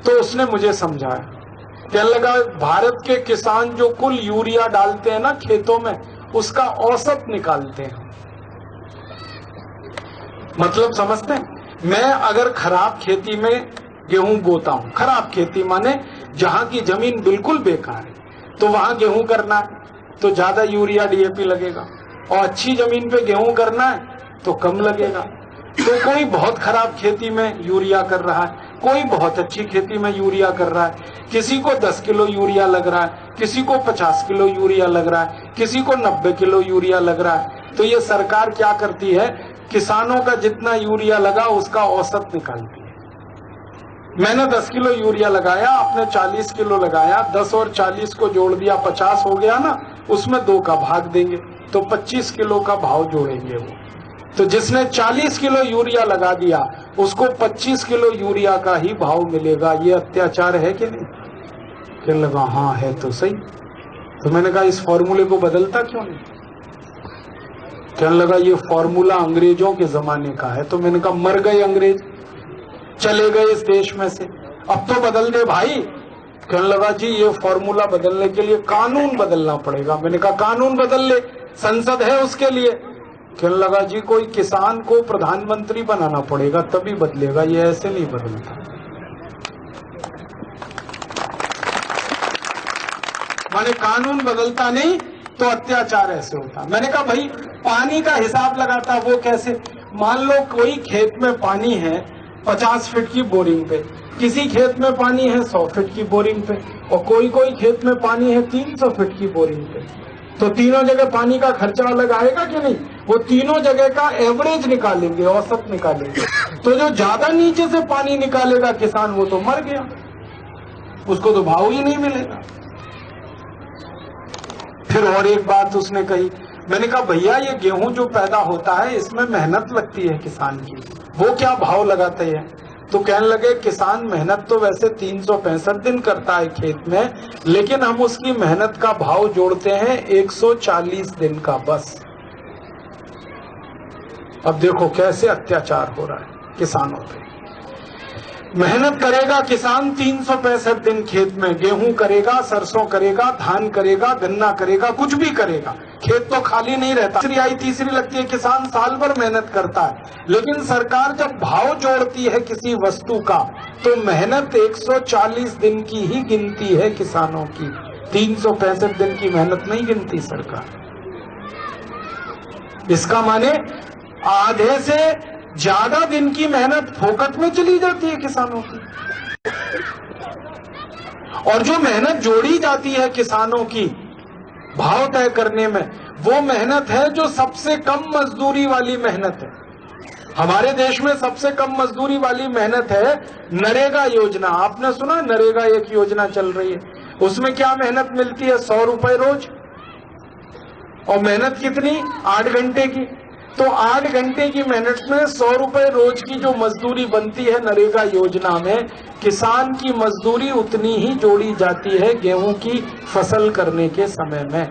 तो उसने मुझे समझाया। कहने लगा भारत के किसान जो कुल यूरिया डालते हैं ना खेतों में, उसका औसत निकालते हैं। मतलब समझते हैं? मैं अगर खराब खेती में गेहूं बोता हूं, खराब खेती माने जहां की जमीन बिल्कुल बेकार है, तो वहां गेहूं करना है तो ज्यादा यूरिया डीएपी लगेगा, और अच्छी जमीन पे गेहूं करना है तो कम लगेगा। तो कोई बहुत खराब खेती में यूरिया कर रहा है, कोई बहुत अच्छी खेती में यूरिया कर रहा है। किसी को 10 किलो यूरिया लग रहा है, किसी को 50 किलो यूरिया लग रहा है, किसी को 90 किलो यूरिया लग रहा है। तो ये सरकार क्या करती है, किसानों का जितना यूरिया लगा उसका औसत निकालती है। मैंने 10 किलो यूरिया लगाया, आपने 40 किलो लगाया, 10 और 40 को जोड़ दिया 50 हो गया ना, उसमें 2 का भाग देंगे तो 25 किलो का भाव जोड़ेंगे वो। तो जिसने 40 किलो यूरिया लगा दिया उसको 25 किलो यूरिया का ही भाव मिलेगा। ये अत्याचार है कि नहीं? कहने लगा हाँ है तो सही। तो मैंने कहा इस फॉर्मूले को बदलता क्यों नहीं? कहने लगा ये फॉर्मूला अंग्रेजों के जमाने का है। तो मैंने कहा मर गए अंग्रेज, चले गए इस देश में से, अब तो बदल दे भाई। कहने लगा जी ये फॉर्मूला बदलने के लिए कानून बदलना पड़ेगा। मैंने कहा कानून बदल ले, संसद है उसके लिए। कहने लगा जी कोई किसान को प्रधानमंत्री बनाना पड़ेगा तभी बदलेगा, ये ऐसे नहीं बदलता। माने कानून बदलता नहीं तो अत्याचार ऐसे होता। मैंने कहा भाई पानी का हिसाब लगाता वो कैसे? मान लो कोई खेत में पानी है 50 फीट की बोरिंग पे, किसी खेत में पानी है 100 फीट की बोरिंग पे, और कोई कोई खेत में पानी है 300 फीट की बोरिंग पे। तो तीनों जगह पानी का खर्चा अलग आएगा कि नहीं? वो तीनों जगह का एवरेज निकालेंगे, औसत निकालेंगे। तो जो ज्यादा नीचे से पानी निकालेगा किसान वो तो मर गया, उसको तो भाव ही नहीं मिलेगा। फिर और एक बात उसने कही, मैंने कहा भैया ये गेहूं जो पैदा होता है इसमें मेहनत लगती है किसान की, वो क्या भाव लगाते हैं? तो कहने लगे किसान मेहनत तो वैसे 365 दिन करता है खेत में, लेकिन हम उसकी मेहनत का भाव जोड़ते हैं 140 दिन का बस। अब देखो कैसे अत्याचार हो रहा है किसानों पे। मेहनत करेगा किसान 365 दिन खेत में, गेहूं करेगा, सरसों करेगा, धान करेगा, गन्ना करेगा, कुछ भी करेगा, खेत तो खाली नहीं रहता। तीसरी लगती है किसान साल भर मेहनत करता है, लेकिन सरकार जब भाव जोड़ती है किसी वस्तु का तो मेहनत 140 दिन की ही गिनती है किसानों की, 365 दिन की मेहनत नहीं गिनती सरकार। इसका माने आधे से ज्यादा दिन की मेहनत फोकट में चली जाती है किसानों की। और जो मेहनत जोड़ी जाती है किसानों की भाव तय करने में, वो मेहनत है जो सबसे कम मजदूरी वाली मेहनत है। हमारे देश में सबसे कम मजदूरी वाली मेहनत है नरेगा योजना। आपने सुना नरेगा एक योजना चल रही है, उसमें क्या मेहनत मिलती है? 100 रुपए रोज, और मेहनत कितनी? 8 घंटे की। तो 8 घंटे की मेहनत में 100 रुपए रोज की जो मजदूरी बनती है नरेगा योजना में, किसान की मजदूरी उतनी ही जोड़ी जाती है गेहूं की फसल करने के समय में।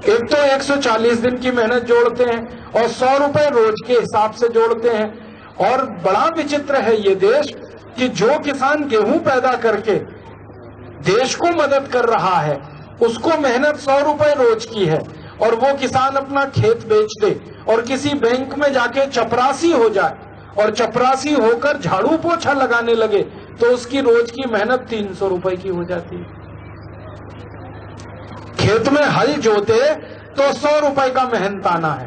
एक तो 140 दिन की मेहनत जोड़ते हैं और 100 रुपए रोज के हिसाब से जोड़ते हैं। और बड़ा विचित्र है ये देश कि जो किसान गेहूं पैदा करके देश को मदद कर रहा है उसको मेहनत 100 रुपए रोज की है, और वो किसान अपना खेत बेच दे और किसी बैंक में जाके चपरासी हो जाए और चपरासी होकर झाड़ू पोछा लगाने लगे तो उसकी रोज की मेहनत 300 रुपए की हो जाती है। खेत में हल जोते तो 100 रुपए का मेहनताना है,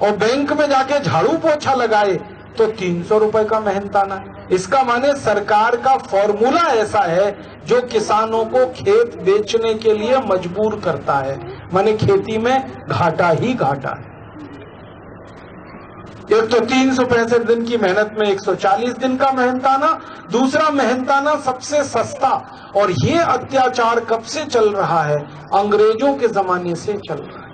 और बैंक में जाके झाड़ू पोछा लगाए तो 300 रुपए का मेहनताना है। इसका माने सरकार का फॉर्मूला ऐसा है जो किसानों को खेत बेचने के लिए मजबूर करता है, माने खेती में घाटा ही घाटा है। एक तो 365 दिन की मेहनत में 140 दिन का मेहनताना, दूसरा मेहनताना सबसे सस्ता। और ये अत्याचार कब से चल रहा है? अंग्रेजों के जमाने से चल रहा है।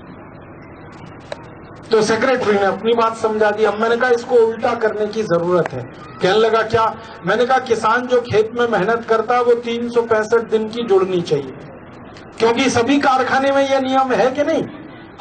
तो सेक्रेटरी ने अपनी बात समझा दी। अब मैंने कहा इसको उल्टा करने की जरूरत है। कहने लगा क्या? मैंने कहा किसान जो खेत में मेहनत करता है वो 365 दिन की जुड़नी चाहिए, क्योंकि सभी कारखाने में यह नियम है कि नहीं?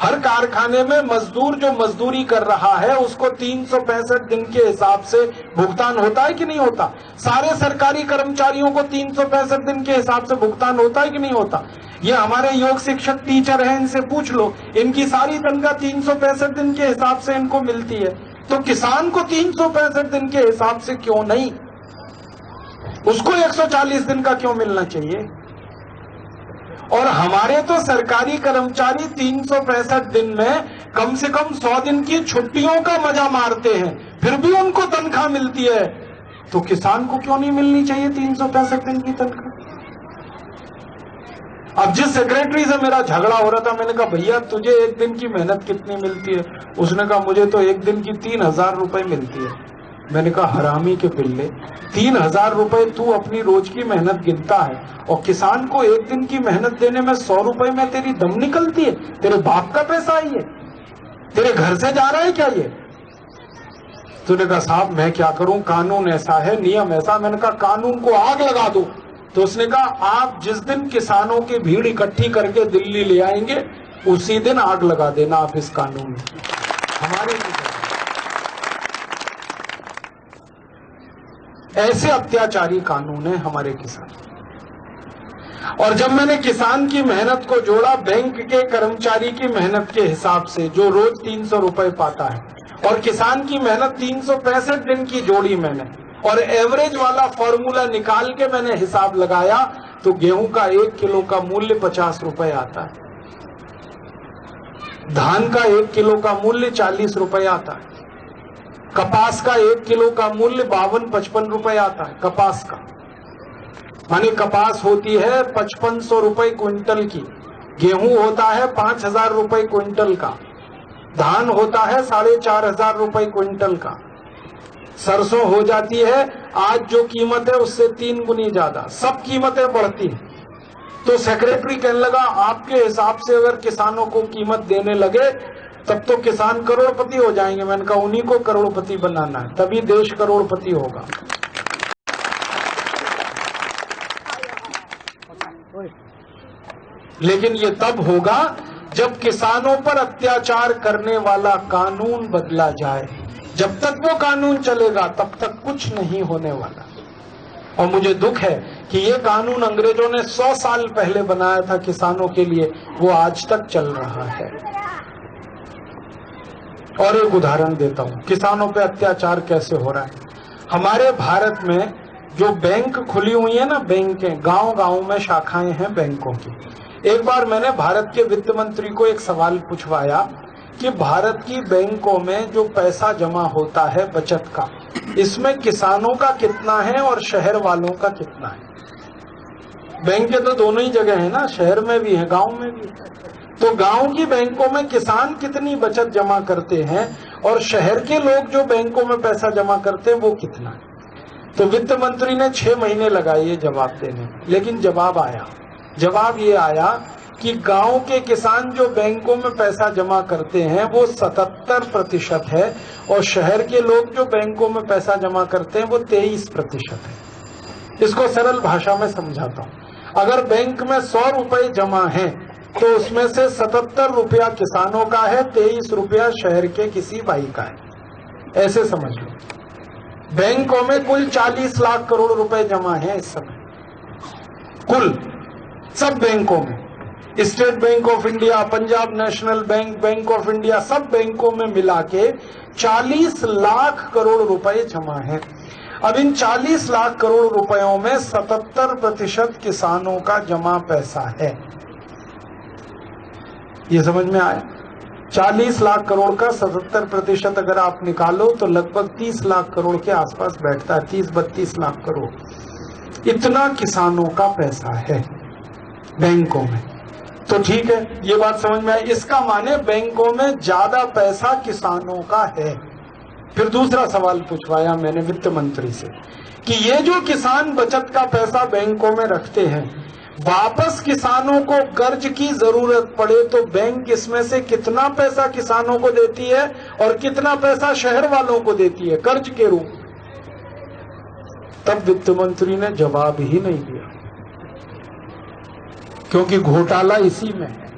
हर कारखाने में मजदूर जो मजदूरी कर रहा है उसको 365 दिन के हिसाब से भुगतान होता है कि नहीं होता? सारे सरकारी कर्मचारियों को 365 दिन के हिसाब से भुगतान होता है कि नहीं होता? ये हमारे योग शिक्षक टीचर हैं, इनसे पूछ लो, इनकी सारी तनख्वाह 365 दिन के हिसाब से इनको मिलती है। तो किसान को 365 दिन के हिसाब से क्यों नहीं? उसको 140 दिन का क्यों मिलना चाहिए? और हमारे तो सरकारी कर्मचारी 365 दिन में कम से कम 100 दिन की छुट्टियों का मजा मारते हैं, फिर भी उनको तनख्वाह मिलती है। तो किसान को क्यों नहीं मिलनी चाहिए 365 दिन की तनख्वाह? अब जिस सेक्रेटरी से मेरा झगड़ा हो रहा था, मैंने कहा भैया तुझे एक दिन की मेहनत कितनी मिलती है? उसने कहा मुझे तो एक दिन की 3000 रुपए मिलती है। मैंने कहा हरामी के पिल्ले, 3000 रुपए तू अपनी रोज की मेहनत गिनता है और किसान को एक दिन की मेहनत देने में 100 रुपए में तेरी दम निकलती है? तेरे बाप का पैसा है ये? तेरे घर से जा रहा है क्या ये? तूने कहा साहब मैं क्या करूं, कानून ऐसा है, नियम ऐसा। मैंने कहा कानून को आग लगा दो। तो उसने कहा आप जिस दिन किसानों की भीड़ इकट्ठी करके दिल्ली ले आएंगे उसी दिन आग लगा देना आप इस कानून में। हमारे ऐसे अत्याचारी कानून है हमारे किसान। और जब मैंने किसान की मेहनत को जोड़ा बैंक के कर्मचारी की मेहनत के हिसाब से, जो रोज 300 रुपए पाता है, और किसान की मेहनत 365 दिन की जोड़ी मैंने, और एवरेज वाला फॉर्मूला निकाल के मैंने हिसाब लगाया, तो गेहूं का 1 किलो का मूल्य 50 रुपए आता है, धान का 1 किलो का मूल्य 40 रुपए आता है, कपास का 1 किलो का मूल्य 52-55 रुपए आता है। कपास का माने कपास होती है 5500 रुपए क्विंटल की, गेहूं होता है 5000 रुपए क्विंटल का, धान होता है 4500 रुपए क्विंटल का, सरसों हो जाती है आज जो कीमत है उससे 3 गुनी ज्यादा, सब कीमतें बढ़ती हैं। तो सेक्रेटरी कहने लगा आपके हिसाब से अगर किसानों को कीमत देने लगे तब तो किसान करोड़पति हो जाएंगे। मैंने कहा उन्हीं को करोड़पति बनाना है, तभी देश करोड़पति होगा। लेकिन ये तब होगा जब किसानों पर अत्याचार करने वाला कानून बदला जाए। जब तक वो कानून चलेगा तब तक कुछ नहीं होने वाला। और मुझे दुख है कि ये कानून अंग्रेजों ने 100 साल पहले बनाया था किसानों के लिए, वो आज तक चल रहा है। और एक उदाहरण देता हूं किसानों पे अत्याचार कैसे हो रहा है। हमारे भारत में जो बैंक खुली हुई है ना, बैंकें, गांव गांव में शाखाएं हैं बैंकों की। एक बार मैंने भारत के वित्त मंत्री को एक सवाल पूछवाया कि भारत की बैंकों में जो पैसा जमा होता है बचत का, इसमें किसानों का कितना है और शहर वालों का कितना है। बैंकें तो दोनों ही जगह है ना, शहर में भी है गांव में भी। तो गांव की बैंकों में किसान कितनी बचत जमा करते हैं और शहर के लोग जो बैंकों में पैसा जमा करते हैं वो कितना है। तो वित्त मंत्री ने 6 महीने लगाए ये जवाब देने में, लेकिन जवाब ये आया कि गांव के किसान जो बैंकों में पैसा जमा करते हैं वो 77% है और शहर के लोग जो बैंकों में पैसा जमा करते हैं वो 23% है। इसको सरल भाषा में समझाता हूं। अगर बैंक में 100 रुपए जमा है तो उसमें से 77 रुपया किसानों का है, 23 रुपया शहर के किसी भाई का है। ऐसे समझ लो। बैंकों में कुल 40 लाख करोड़ रुपए जमा है इस समय, कुल सब बैंकों में। State bank of India, Punjab national bank, bank of India, सब बैंकों में मिला के 40 लाख करोड़ रुपए जमा है। अब इन 40 लाख करोड़ रुपयों में 77% किसानों का जमा पैसा है। ये समझ में आया? 40 लाख करोड़ का 77% अगर आप निकालो तो लगभग 30 लाख करोड़ के आसपास बैठता है, 30-32 लाख करोड़। इतना किसानों का पैसा है बैंकों में। तो ठीक है, ये बात समझ में आई। इसका माने बैंकों में ज्यादा पैसा किसानों का है। फिर दूसरा सवाल पूछवाया मैंने वित्त मंत्री से कि ये जो किसान बचत का पैसा बैंकों में रखते हैं, वापस किसानों को कर्ज की जरूरत पड़े तो बैंक इसमें से कितना पैसा किसानों को देती है और कितना पैसा शहर वालों को देती है कर्ज के रूप में। तब वित्त मंत्री ने जवाब ही नहीं दिया, क्योंकि घोटाला इसी में है।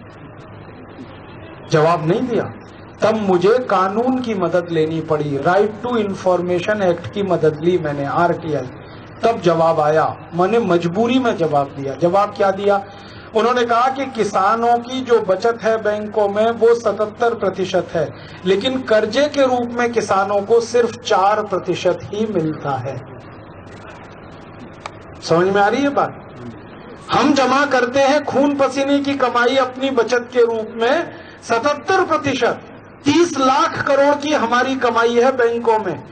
जवाब नहीं दिया। तब मुझे कानून की मदद लेनी पड़ी, राइट टू इंफॉर्मेशन एक्ट की मदद ली मैंने, RTI। तब जवाब आया, मैंने मजबूरी में जवाब दिया। जवाब क्या दिया? उन्होंने कहा कि किसानों की जो बचत है बैंकों में वो 77% है, लेकिन कर्जे के रूप में किसानों को सिर्फ 4% ही मिलता है। समझ में आ रही है बात? हम जमा करते हैं खून पसीने की कमाई अपनी बचत के रूप में 77%, 30 लाख करोड़ की हमारी कमाई है बैंकों में,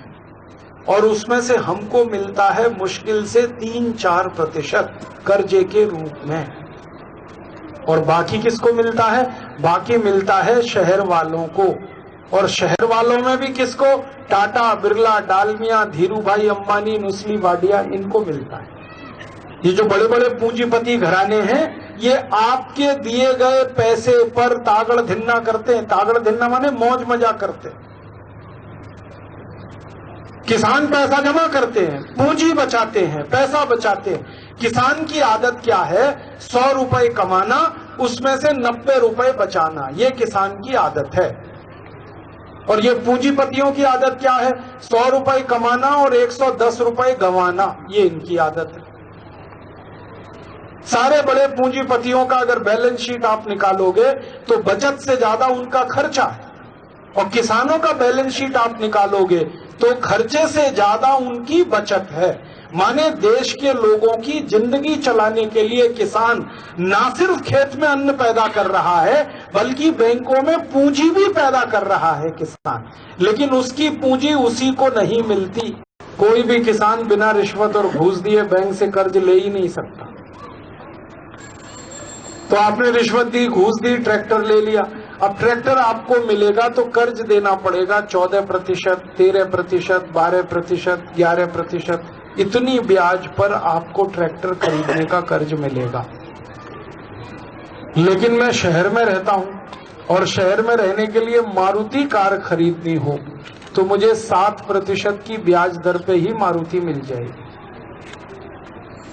और उसमें से हमको मिलता है मुश्किल से 3-4% कर्जे के रूप में। और बाकी किसको मिलता है? बाकी मिलता है शहर वालों को। और शहर वालों में भी किसको? टाटा, बिरला, डालमिया, धीरू भाई अंबानी, नुस्ली वाडिया, इनको मिलता है। ये जो बड़े बड़े पूंजीपति घराने हैं, ये आपके दिए गए पैसे पर तागड़ धिन्ना करते हैं। तागड़ धिन्ना माने मौज मजा करते हैं। किसान पैसा जमा करते हैं, पूंजी बचाते हैं, पैसा बचाते हैं। किसान की आदत क्या है? 100 रुपए कमाना, उसमें से 90 रुपए बचाना, ये किसान की आदत है। और ये पूंजीपतियों की आदत क्या है? 100 रुपए कमाना और 110 रुपए गंवाना, ये इनकी आदत है। सारे बड़े पूंजीपतियों का अगर बैलेंस शीट आप निकालोगे तो बचत से ज्यादा उनका खर्चा है, और किसानों का बैलेंस शीट आप निकालोगे तो खर्चे से ज्यादा उनकी बचत है। माने देश के लोगों की जिंदगी चलाने के लिए किसान ना सिर्फ खेत में अन्न पैदा कर रहा है बल्कि बैंकों में पूंजी भी पैदा कर रहा है किसान, लेकिन उसकी पूंजी उसी को नहीं मिलती। कोई भी किसान बिना रिश्वत और घूस दिए बैंक से कर्ज ले ही नहीं सकता। तो आपने रिश्वत दी, घूस दी, ट्रैक्टर ले लिया, अब ट्रैक्टर आपको मिलेगा तो कर्ज देना पड़ेगा 14%, 13%, 12%, 11%, इतनी ब्याज पर आपको ट्रैक्टर खरीदने का कर्ज मिलेगा। लेकिन मैं शहर में रहता हूं और शहर में रहने के लिए मारुति कार खरीदनी हो तो मुझे 7% की ब्याज दर पे ही मारुति मिल जाएगी।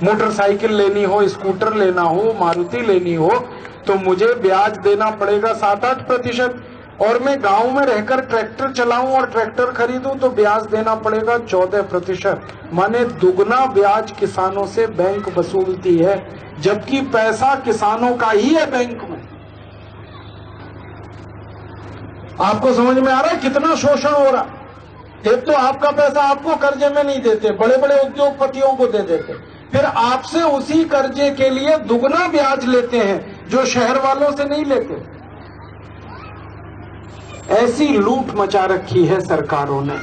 मोटरसाइकिल लेनी हो, स्कूटर लेना हो, मारुति लेनी हो तो मुझे ब्याज देना पड़ेगा 7-8%, और मैं गांव में रहकर ट्रैक्टर चलाऊं और ट्रैक्टर खरीदूं तो ब्याज देना पड़ेगा 14%। माने दुगना ब्याज किसानों से बैंक वसूलती है, जबकि पैसा किसानों का ही है बैंक में। आपको समझ में आ रहा है कितना शोषण हो रहा? एक तो आपका पैसा आपको कर्जे में नहीं देते, बड़े बड़े उद्योगपतियों को दे देते, फिर आपसे उसी कर्जे के लिए दुगना ब्याज लेते हैं जो शहर वालों से नहीं लेते। ऐसी लूट मचा रखी है सरकारों ने।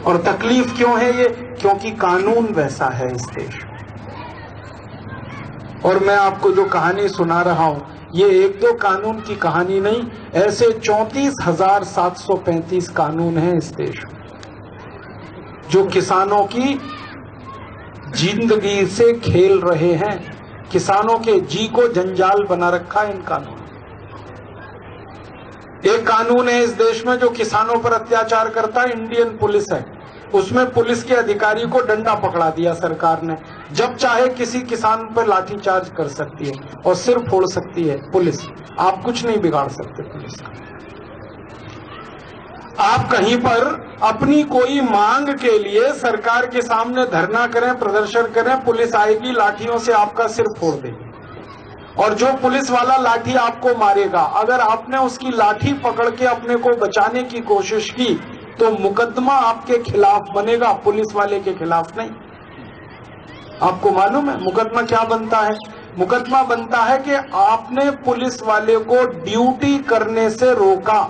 और तकलीफ क्यों है ये? क्योंकि कानून वैसा है इस देश में। और मैं आपको जो कहानी सुना रहा हूं ये एक दो कानून की कहानी नहीं, ऐसे 34,735 कानून हैं इस देश में जो किसानों की जिंदगी से खेल रहे हैं। किसानों के जी को जंजाल बना रखा है इन कानून। एक कानून है इस देश में जो किसानों पर अत्याचार करता है, इंडियन पुलिस है। उसमें पुलिस के अधिकारी को डंडा पकड़ा दिया सरकार ने, जब चाहे किसी किसान पर लाठीचार्ज कर सकती है और सिर फोड़ सकती है पुलिस। आप कुछ नहीं बिगाड़ सकते पुलिस का। आप कहीं पर अपनी कोई मांग के लिए सरकार के सामने धरना करें, प्रदर्शन करें, पुलिस आएगी, लाठियों से आपका सिर फोड़ देगी। और जो पुलिस वाला लाठी आपको मारेगा, अगर आपने उसकी लाठी पकड़ के अपने को बचाने की कोशिश की तो मुकदमा आपके खिलाफ बनेगा, पुलिस वाले के खिलाफ नहीं। आपको मालूम है मुकदमा क्या बनता है? मुकदमा बनता है कि आपने पुलिस वाले को ड्यूटी करने से रोका,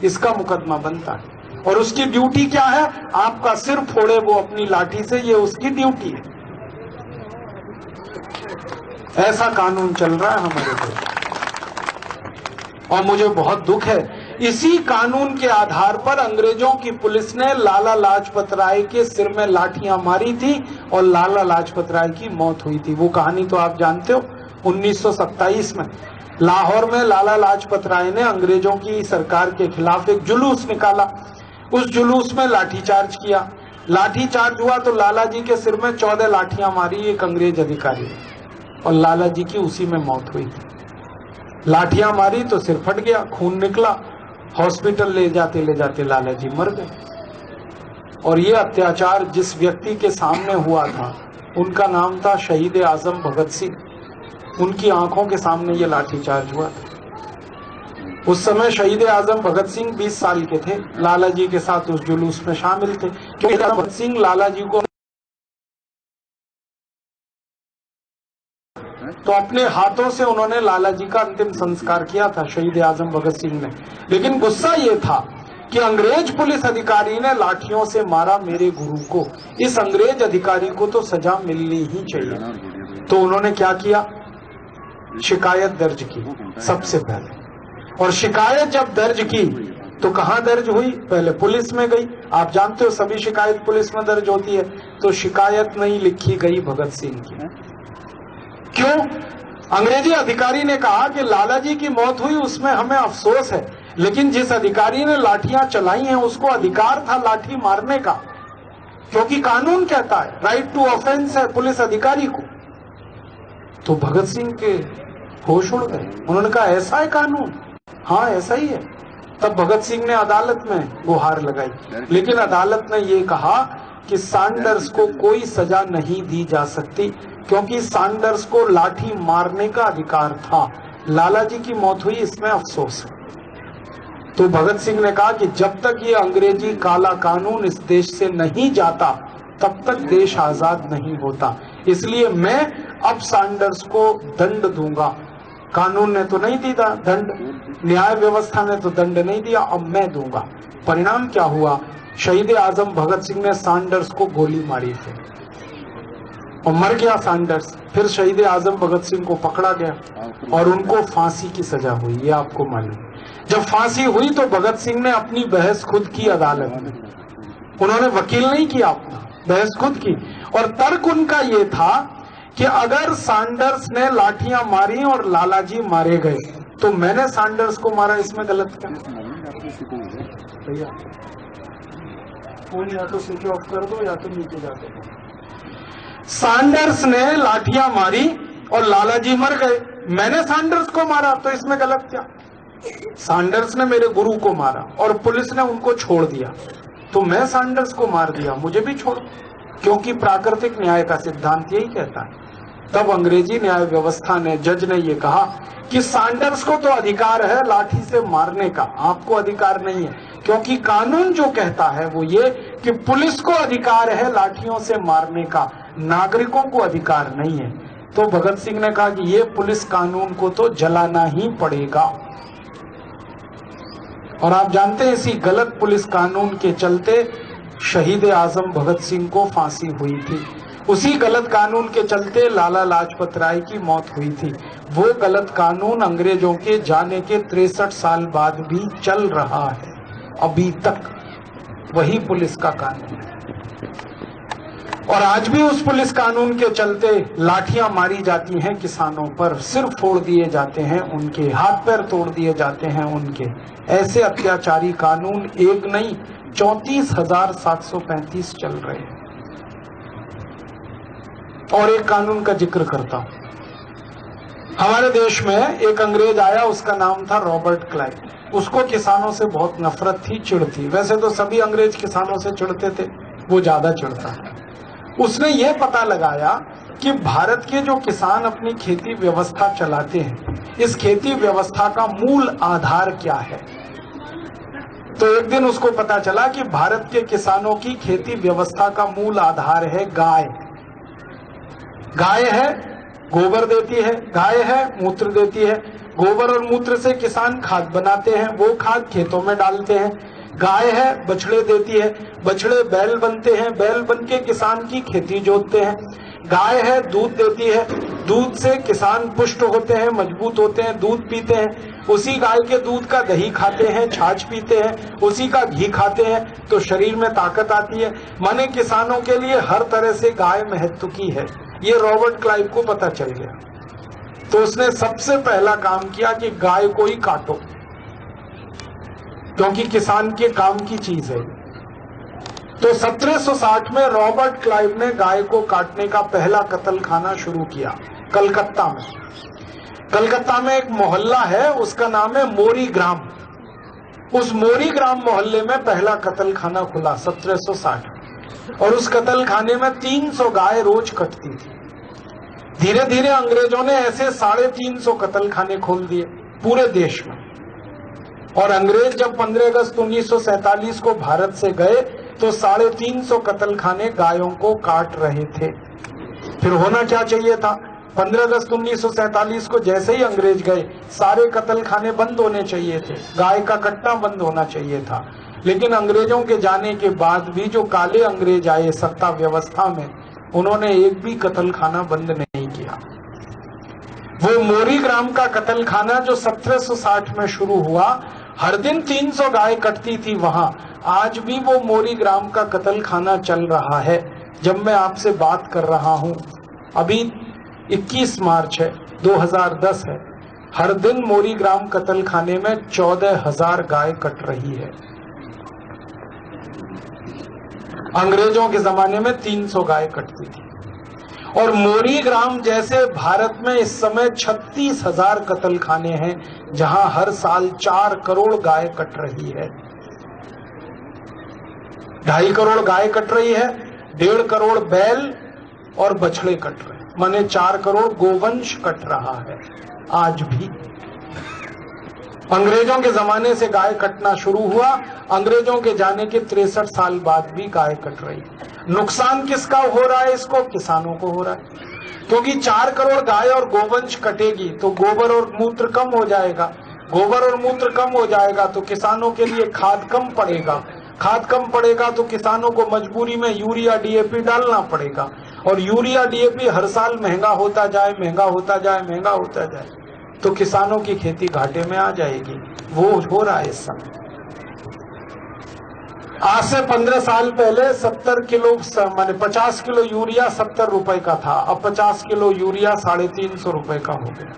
इसका मुकदमा बनता है। और उसकी ड्यूटी क्या है? आपका सिर फोड़े वो अपनी लाठी से, ये उसकी ड्यूटी है। ऐसा कानून चल रहा है हमारे देश। और मुझे बहुत दुख है, इसी कानून के आधार पर अंग्रेजों की पुलिस ने लाला लाजपत राय के सिर में लाठियां मारी थी और लाला लाजपत राय की मौत हुई थी। वो कहानी तो आप जानते हो। 1927 में लाहौर में लाला लाजपत राय ने अंग्रेजों की सरकार के खिलाफ एक जुलूस निकाला। उस जुलूस में लाठीचार्ज किया। लाठीचार्ज हुआ तो लाला जी के सिर में 14 लाठियां मारी एक अंग्रेज अधिकारी ने, और लाला जी की उसी में मौत हुई थी। लाठियां मारी तो सिर फट गया, खून निकला, हॉस्पिटल ले जाते लाला जी मर गए। और ये अत्याचार जिस व्यक्ति के सामने हुआ था उनका नाम था शहीद आजम भगत सिंह। उनकी आंखों के सामने ये लाठीचार्ज हुआ था। उस समय शहीद आजम भगत सिंह 20 साल के थे, लाला जी के साथ उस जुलूस में शामिल थे। क्योंकि भगत सिंह लाला जी को तो अपने हाथों से उन्होंने लाला जी का अंतिम संस्कार किया था, शहीद आजम भगत सिंह ने। लेकिन गुस्सा ये था कि अंग्रेज पुलिस अधिकारी ने लाठियों से मारा मेरे गुरु को, इस अंग्रेज अधिकारी को तो सजा मिलनी ही चाहिए। तो उन्होंने क्या किया? शिकायत दर्ज की सबसे पहले। और शिकायत जब दर्ज की तो कहां दर्ज हुई? पहले पुलिस में गई। आप जानते हो सभी शिकायत पुलिस में दर्ज होती है। तो शिकायत नहीं लिखी गई भगत सिंह की। क्यों? अंग्रेजी अधिकारी ने कहा कि लाला जी की मौत हुई उसमें हमें अफसोस है, लेकिन जिस अधिकारी ने लाठियां चलाई हैं उसको अधिकार था लाठी मारने का, क्योंकि कानून कहता है, राइट टू ऑफेंस है पुलिस अधिकारी को। तो भगत सिंह के होश उड़ गए। उन्होंने कहा ऐसा है कानून? हाँ ऐसा ही है। तब भगत सिंह ने अदालत में गुहार लगाई, लेकिन अदालत ने ये कहा कि सैंडर्स को कोई सजा नहीं दी जा सकती क्योंकि सैंडर्स को लाठी मारने का अधिकार था। लाला जी की मौत हुई, इसमें अफसोस है। तो भगत सिंह ने कहा कि जब तक ये अंग्रेजी काला कानून इस देश से नहीं जाता तब तक देश आजाद नहीं होता, इसलिए मैं अब सैंडर्स को दंड दूंगा। कानून ने तो नहीं दिया दंड, न्याय व्यवस्था ने तो दंड नहीं दिया, अब मैं दूंगा। परिणाम क्या हुआ? शहीद आजम भगत सिंह ने सैंडर्स को गोली मारी थी और मर गया सैंडर्स। फिर शहीद आजम भगत सिंह को पकड़ा गया और उनको फांसी की सजा हुई, ये आपको मालूम। जब फांसी हुई तो भगत सिंह ने अपनी बहस खुद की अदालत में, उन्होंने वकील नहीं किया अपना, बहस खुद की। और तर्क उनका ये था कि अगर सैंडर्स ने लाठियां मारी और लालाजी मारे गए तो मैंने सैंडर्स को मारा, इसमें गलत क्या? भैया फोन या तो स्विच ऑफ कर दो या तो नीचे जा दो। सैंडर्स ने लाठियां मारी और लालाजी मर गए, मैंने सैंडर्स को मारा, तो इसमें गलत क्या? सैंडर्स ने मेरे गुरु को मारा और पुलिस ने उनको छोड़ दिया, तो मैं सैंडर्स को मार दिया, मुझे भी छोड़, क्योंकि प्राकृतिक न्याय का सिद्धांत यही कहता है। तब अंग्रेजी न्याय व्यवस्था ने, जज ने ये कहा कि सैंडर्स को तो अधिकार है लाठी से मारने का, आपको अधिकार नहीं है, क्योंकि कानून जो कहता है वो ये कि पुलिस को अधिकार है लाठियों से मारने का, नागरिकों को अधिकार नहीं है। तो भगत सिंह ने कहा कि ये पुलिस कानून को तो जलाना ही पड़ेगा। और आप जानते हैं इसी गलत पुलिस कानून के चलते शहीद आजम भगत सिंह को फांसी हुई थी, उसी गलत कानून के चलते लाला लाजपत राय की मौत हुई थी। वो गलत कानून अंग्रेजों के जाने के 63 साल बाद भी चल रहा है, अभी तक वही पुलिस का कानून है। और आज भी उस पुलिस कानून के चलते लाठियां मारी जाती हैं किसानों पर, सिर फोड़ दिए जाते हैं उनके, हाथ पैर तोड़ दिए जाते हैं उनके। ऐसे अत्याचारी कानून एक नहीं 34,735 चल रहे हैं। और एक कानून का जिक्र करता हूं, हमारे देश में एक अंग्रेज आया, उसका नाम था रॉबर्ट क्लाइव। उसको किसानों से बहुत नफरत थी, चिढ़ थी। वैसे तो सभी अंग्रेज किसानों से चिढ़ते थे, वो ज्यादा चिढ़ता था। उसने ये पता लगाया कि भारत के जो किसान अपनी खेती व्यवस्था चलाते हैं, इस खेती व्यवस्था का मूल आधार क्या है। तो एक दिन उसको पता चला कि भारत के किसानों की खेती व्यवस्था का मूल आधार है गाय। गाय है, गोबर देती है, गाय है, मूत्र देती है। गोबर और मूत्र से किसान खाद बनाते हैं, वो खाद खेतों में डालते हैं। गाय है, बछड़े देती है, बछड़े बैल बनते हैं, बैल बन के किसान की खेती जोतते हैं। गाय है, दूध देती है, दूध से किसान पुष्ट होते हैं, मजबूत होते हैं, दूध पीते हैं। उसी गाय के दूध का दही खाते हैं, छाछ पीते हैं, उसी का घी खाते हैं, तो शरीर में ताकत आती है। माने किसानों के लिए हर तरह से गाय महत्व की है। ये रॉबर्ट क्लाइव को पता चल गया, तो उसने सबसे पहला काम किया कि गाय को ही काटो, क्योंकि किसान के काम की चीज है। तो 1760 में रॉबर्ट क्लाइव ने गाय को काटने का पहला कत्ल खाना शुरू किया कलकत्ता में। कलकत्ता में एक मोहल्ला है, उसका नाम है मोरी ग्राम। उस मोरी ग्राम मोहल्ले में पहला कत्ल खाना खुला 1760, और उस कत्ल खाने में 300 गाय रोज कटती थी। धीरे धीरे अंग्रेजों ने ऐसे 350 कत्ल खाने खोल दिए पूरे देश में। और अंग्रेज जब 15 अगस्त 1947 को भारत से गए तो 350 कत्ल खाने गायों को काट रहे थे। फिर होना क्या चाहिए था? 15 अगस्त 1947 को जैसे ही अंग्रेज गए सारे कत्ल खाने बंद होने चाहिए थे, गाय का कटना बंद होना चाहिए था। लेकिन अंग्रेजों के जाने के बाद भी जो काले अंग्रेज आए सत्ता व्यवस्था में, उन्होंने एक भी कत्ल खाना बंद नहीं किया। वो मोरी ग्राम का कत्ल खाना जो 1760 में शुरू हुआ, हर दिन 300 गाय कटती थी वहां, आज भी वो मोरी ग्राम का कत्ल खाना चल रहा है। जब मैं आपसे बात कर रहा हूं, अभी 21 मार्च है, 2010 है, हर दिन मोरी ग्राम कत्ल खाने में 14,000 गाय कट रही है। अंग्रेजों के जमाने में 300 गाय कटती थी। और मोरी ग्राम जैसे भारत में इस समय 36,000 कत्ल खाने हैं, जहां हर साल 4 करोड़ गाय कट रही है, 2.5 करोड़ गाय कट रही है, 1.5 करोड़ बैल और बछड़े कट रहे हैं, माने 4 करोड़ गोवंश कट रहा है आज भी। अंग्रेजों के जमाने से गाय कटना शुरू हुआ, अंग्रेजों के जाने के 63 साल बाद भी गाय कट रही है। नुकसान किसका हो रहा है? इसको किसानों को हो रहा है, क्योंकि 4 करोड़ गाय और गोवंश कटेगी तो गोबर और मूत्र कम हो जाएगा, गोबर और मूत्र कम हो जाएगा तो किसानों के लिए खाद कम पड़ेगा, खाद कम पड़ेगा तो किसानों को मजबूरी में यूरिया डीएपी डालना पड़ेगा, और यूरिया डीएपी हर साल महंगा होता जाए, महंगा होता जाए, महंगा होता जाए, तो किसानों की खेती घाटे में आ जाएगी। वो हो रहा है इस समय। आज से 15 साल पहले 70 किलो माने 50 किलो यूरिया 70 रुपए का था, अब 50 किलो यूरिया 350 रुपए का हो गया।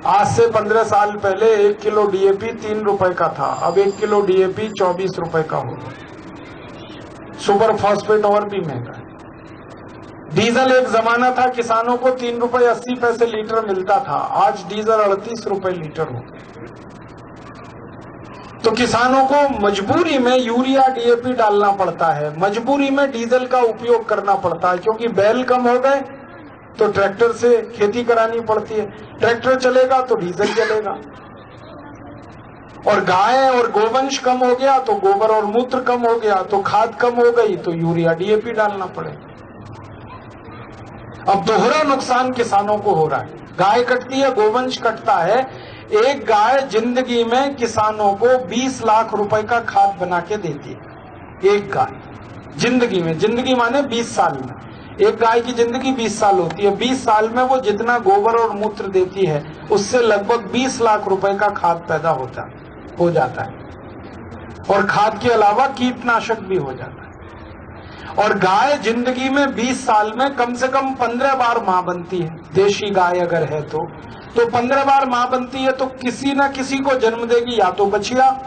आज से 15 साल पहले 1 किलो डीएपी 3 रुपए का था, अब 1 किलो डीएपी 24 रुपए का हो गया। सुपर फॉस्फेट और भी महंगा है। डीजल एक जमाना था किसानों को 3 रुपए 80 पैसे लीटर मिलता था, आज डीजल 38 रुपए लीटर हो गया। तो किसानों को मजबूरी में यूरिया डीएपी डालना पड़ता है, मजबूरी में डीजल का उपयोग करना पड़ता है, क्योंकि बैल कम हो गए तो ट्रैक्टर से खेती करानी पड़ती है, ट्रैक्टर चलेगा तो डीजल चलेगा, और गाय और गोवंश कम हो गया तो गोबर और मूत्र कम हो गया, तो खाद कम हो गई तो यूरिया डीएपी डालना पड़ेगा। अब दोहरा नुकसान किसानों को हो रहा है। गाय कटती है, गोवंश कटता है। एक गाय जिंदगी में किसानों को 20 लाख रुपए का खाद बना के देती है। एक गाय जिंदगी में, जिंदगी माने 20 साल में, एक गाय की जिंदगी 20 साल होती है। 20 साल में वो जितना गोबर और मूत्र देती है उससे लगभग 20 लाख रुपए का खाद पैदा हो जाता है, और खाद के अलावा कीटनाशक भी हो जाता है। और गाय जिंदगी में 20 साल में कम से कम 15 बार मां बनती है। देशी गाय अगर है तो 15 बार मां बनती है, तो किसी ना किसी को जन्म देगी, या तो बछिया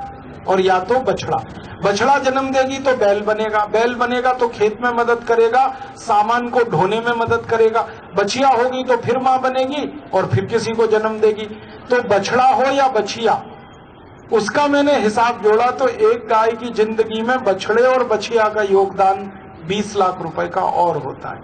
और या तो बछड़ा। बछड़ा जन्म देगी तो बैल बनेगा, बैल बनेगा तो खेत में मदद करेगा, सामान को ढोने में मदद करेगा। बछिया होगी तो फिर मां बनेगी और फिर किसी को जन्म देगी। तो बछड़ा हो या बछिया, उसका मैंने हिसाब जोड़ा तो एक गाय की जिंदगी में बछड़े और बछिया का योगदान 20 लाख रुपए का और होता है।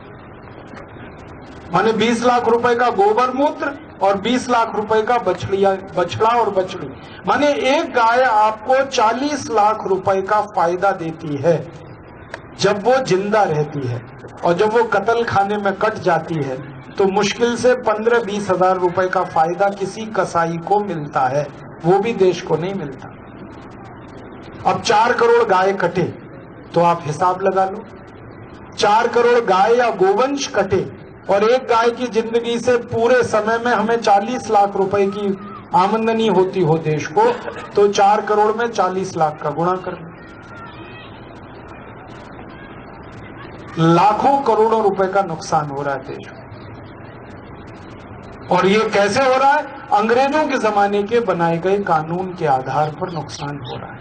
माने 20 लाख रुपए का गोबर मूत्र और 20 लाख रुपए का बछड़ा और बछड़ी, माने एक गाय आपको 40 लाख रुपए का फायदा देती है जब वो जिंदा रहती है, और जब वो कत्ल खाने में कट जाती है तो मुश्किल से 15-20 हजार रुपए का फायदा किसी कसाई को मिलता है, वो भी देश को नहीं मिलता। अब 4 करोड़ गाय कटे तो आप हिसाब लगा लो, 4 करोड़ गाय या गोवंश कटे और एक गाय की जिंदगी से पूरे समय में हमें 40 लाख रुपए की आमदनी होती हो देश को, तो 4 करोड़ में 40 लाख का गुणा कर लाखों करोड़ों रुपए का नुकसान हो रहा है देश में। और ये कैसे हो रहा है? अंग्रेजों के जमाने के बनाए गए कानून के आधार पर नुकसान हो रहा है।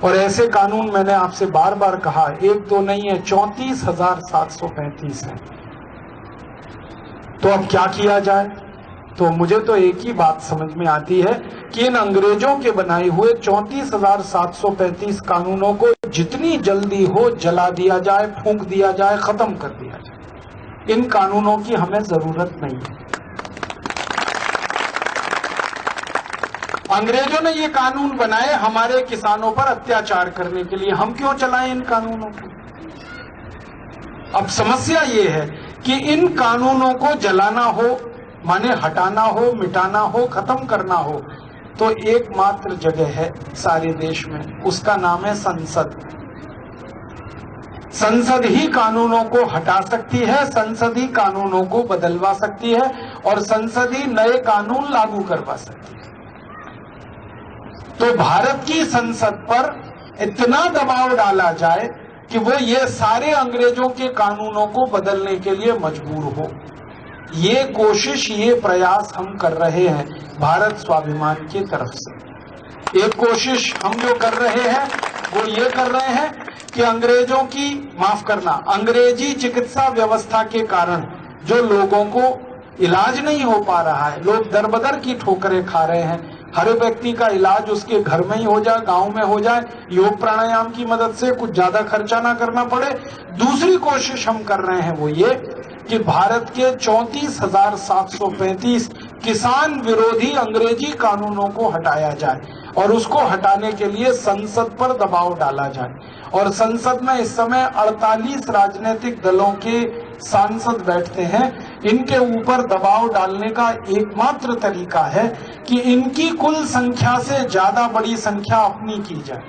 और ऐसे कानून मैंने आपसे बार बार कहा, एक दो नहीं है, 34,735 है। तो अब क्या किया जाए? तो मुझे तो एक ही बात समझ में आती है कि इन अंग्रेजों के बनाए हुए 34,735 कानूनों को जितनी जल्दी हो जला दिया जाए, फूंक दिया जाए, खत्म कर दिया जाए। इन कानूनों की हमें जरूरत नहीं है। अंग्रेजों ने ये कानून बनाए हमारे किसानों पर अत्याचार करने के लिए, हम क्यों चलाएं इन कानूनों को? अब समस्या ये है कि इन कानूनों को जलाना हो, माने हटाना हो, मिटाना हो, खत्म करना हो, तो एकमात्र जगह है सारे देश में, उसका नाम है संसद। संसद ही कानूनों को हटा सकती है, संसद ही कानूनों को बदलवा सकती है, और संसद ही नए कानून लागू करवा सकती है। तो भारत की संसद पर इतना दबाव डाला जाए कि वो ये सारे अंग्रेजों के कानूनों को बदलने के लिए मजबूर हो। ये कोशिश, ये प्रयास हम कर रहे हैं भारत स्वाभिमान की तरफ से। एक कोशिश हम जो कर रहे हैं वो ये कर रहे हैं कि अंग्रेजों की, माफ करना, अंग्रेजी चिकित्सा व्यवस्था के कारण जो लोगों को इलाज नहीं हो पा रहा है, लोग दरबदर की ठोकरें खा रहे हैं। हर व्यक्ति का इलाज उसके घर में ही हो जाए, गांव में हो जाए, योग प्राणायाम की मदद से कुछ ज्यादा खर्चा ना करना पड़े। दूसरी कोशिश हम कर रहे हैं वो ये कि भारत के 34,735 किसान विरोधी अंग्रेजी कानूनों को हटाया जाए और उसको हटाने के लिए संसद पर दबाव डाला जाए। और संसद में इस समय 48 राजनीतिक दलों के सांसद बैठते हैं। इनके ऊपर दबाव डालने का एकमात्र तरीका है कि इनकी कुल संख्या से ज्यादा बड़ी संख्या अपनी की जाए।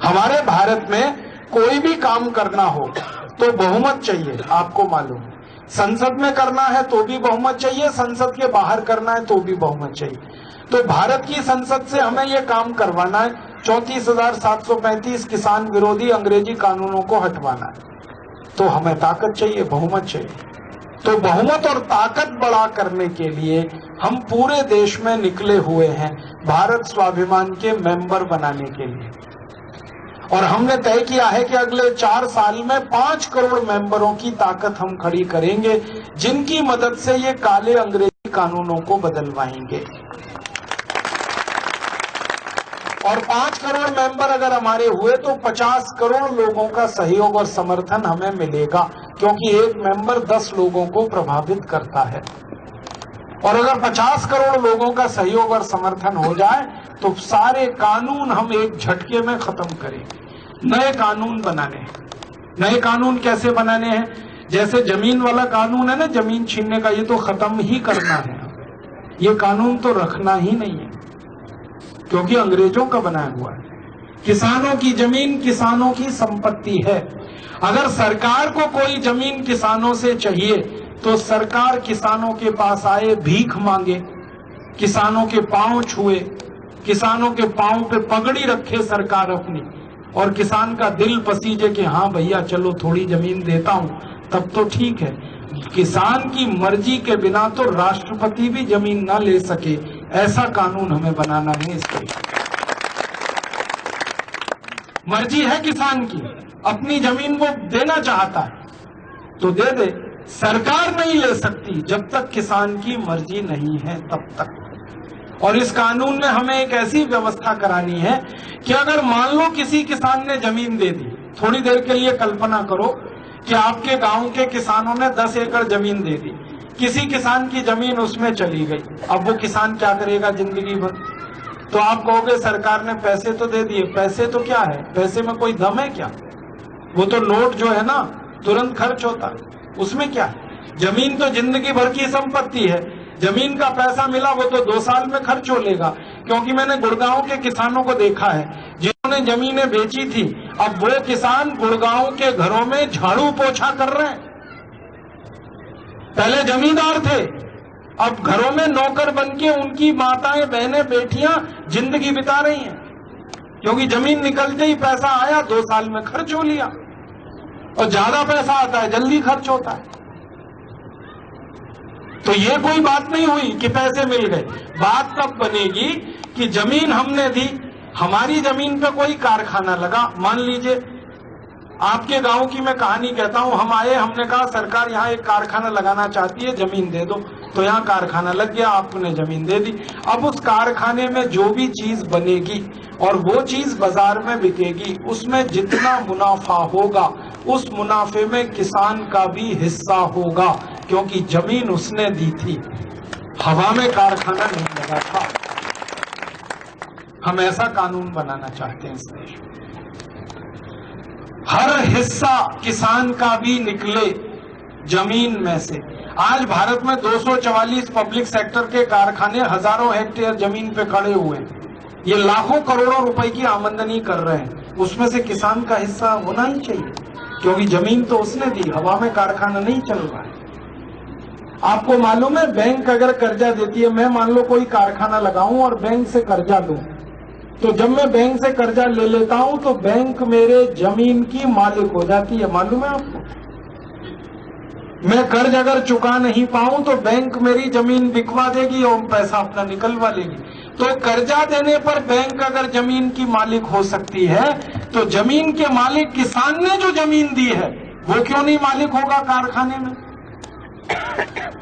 हमारे भारत में कोई भी काम करना हो तो बहुमत चाहिए, आपको मालूम है। संसद में करना है तो भी बहुमत चाहिए, संसद के बाहर करना है तो भी बहुमत चाहिए। तो भारत की संसद से हमें ये काम करवाना है, 34,735 किसान विरोधी अंग्रेजी कानूनों को हटवाना है। तो हमें ताकत चाहिए, बहुमत चाहिए। तो बहुमत और ताकत बढ़ा करने के लिए हम पूरे देश में निकले हुए हैं भारत स्वाभिमान के मेंबर बनाने के लिए। और हमने तय किया है कि अगले 4 साल में 5 करोड़ मेंबरों की ताकत हम खड़ी करेंगे, जिनकी मदद से ये काले अंग्रेजी कानूनों को बदलवाएंगे। और 5 करोड़ मेंबर अगर हमारे हुए तो 50 करोड़ लोगों का सहयोग और समर्थन हमें मिलेगा, क्योंकि एक मेंबर 10 लोगों को प्रभावित करता है। और अगर 50 करोड़ लोगों का सहयोग और समर्थन हो जाए तो सारे कानून हम एक झटके में खत्म करेंगे। नए कानून बनाने हैं। नए कानून कैसे बनाने हैं? जैसे जमीन वाला कानून है ना, जमीन छीनने का, ये तो खत्म ही करना है। ये कानून तो रखना ही नहीं है, क्योंकि अंग्रेजों का बनाया हुआ है। किसानों की जमीन किसानों की संपत्ति है। अगर सरकार को कोई जमीन किसानों से चाहिए तो सरकार किसानों के पास आए, भीख मांगे, किसानों के पांव छुए, किसानों के पांव पे पगड़ी रखे सरकार अपनी, और किसान का दिल पसीजे कि हाँ भैया चलो थोड़ी जमीन देता हूं, तब तो ठीक है। किसान की मर्जी के बिना तो राष्ट्रपति भी जमीन ना ले सके, ऐसा कानून हमें बनाना है। इसके मर्जी है किसान की, अपनी जमीन वो देना चाहता है तो दे दे, सरकार नहीं ले सकती जब तक किसान की मर्जी नहीं है तब तक। और इस कानून में हमें एक ऐसी व्यवस्था करानी है कि अगर मान लो किसी किसान ने जमीन दे दी, थोड़ी देर के लिए कल्पना करो कि आपके गांव के किसानों ने 10 एकड़ जमीन दे दी, किसी किसान की जमीन उसमें चली गई। अब वो किसान क्या करेगा जिंदगी भर? तो आप कहोगे सरकार ने पैसे तो दे दिए। पैसे तो क्या है, पैसे में कोई दम है क्या? वो तो नोट जो है ना तुरंत खर्च होता है, उसमें क्या है? जमीन तो जिंदगी भर की संपत्ति है। जमीन का पैसा मिला वो तो 2 साल में खर्च हो लेगा। क्योंकि मैंने गुड़गांव के किसानों को देखा है जिन्होंने जमीनें बेची थी, अब वो किसान गुड़गांव के घरों में झाड़ू पोछा कर रहे हैं। पहले जमींदार थे, अब घरों में नौकर बनके उनकी माताएं, बहनें, बेटियां जिंदगी बिता रही हैं, क्योंकि जमीन निकलते ही पैसा आया, 2 साल में खर्च हो लिया। और ज्यादा पैसा आता है, जल्दी खर्च होता है। तो ये कोई बात नहीं हुई कि पैसे मिल गए। बात तब बनेगी कि जमीन हमने दी, हमारी जमीन पे कोई कारखाना लगा। मान लीजिए आपके गांव की मैं कहानी कहता हूं, हम आए, हमने कहा सरकार यहाँ एक कारखाना लगाना चाहती है, जमीन दे दो। तो यहाँ कारखाना लग गया, आपने जमीन दे दी। अब उस कारखाने में जो भी चीज बनेगी और वो चीज बाजार में बिकेगी, उसमें जितना मुनाफा होगा उस मुनाफे में किसान का भी हिस्सा होगा, क्योंकि जमीन उसने दी थी, हवा में कारखाना नहीं लगा था। हम ऐसा कानून बनाना चाहते हैं इस देश में, हर हिस्सा किसान का भी निकले जमीन में से। आज भारत में 244 पब्लिक सेक्टर के कारखाने हजारों हेक्टेयर जमीन पे खड़े हुए हैं। ये लाखों करोड़ों रुपए की आमदनी कर रहे हैं, उसमें से किसान का हिस्सा होना ही चाहिए, क्योंकि जमीन तो उसने दी, हवा में कारखाना नहीं चल रहा है। आपको मालूम है बैंक अगर कर्जा देती है, मैं मान लो कोई कारखाना लगाऊं और बैंक से कर्जा लूं, तो जब मैं बैंक से कर्जा ले लेता हूं तो बैंक मेरे जमीन की मालिक हो जाती है। मालूम है आपको? मैं कर्ज अगर चुका नहीं पाऊं तो बैंक मेरी जमीन बिकवा देगी और पैसा अपना निकलवा लेगी। तो कर्जा देने पर बैंक अगर जमीन की मालिक हो सकती है तो जमीन के मालिक किसान ने जो जमीन दी है वो क्यों नहीं मालिक होगा कारखाने में?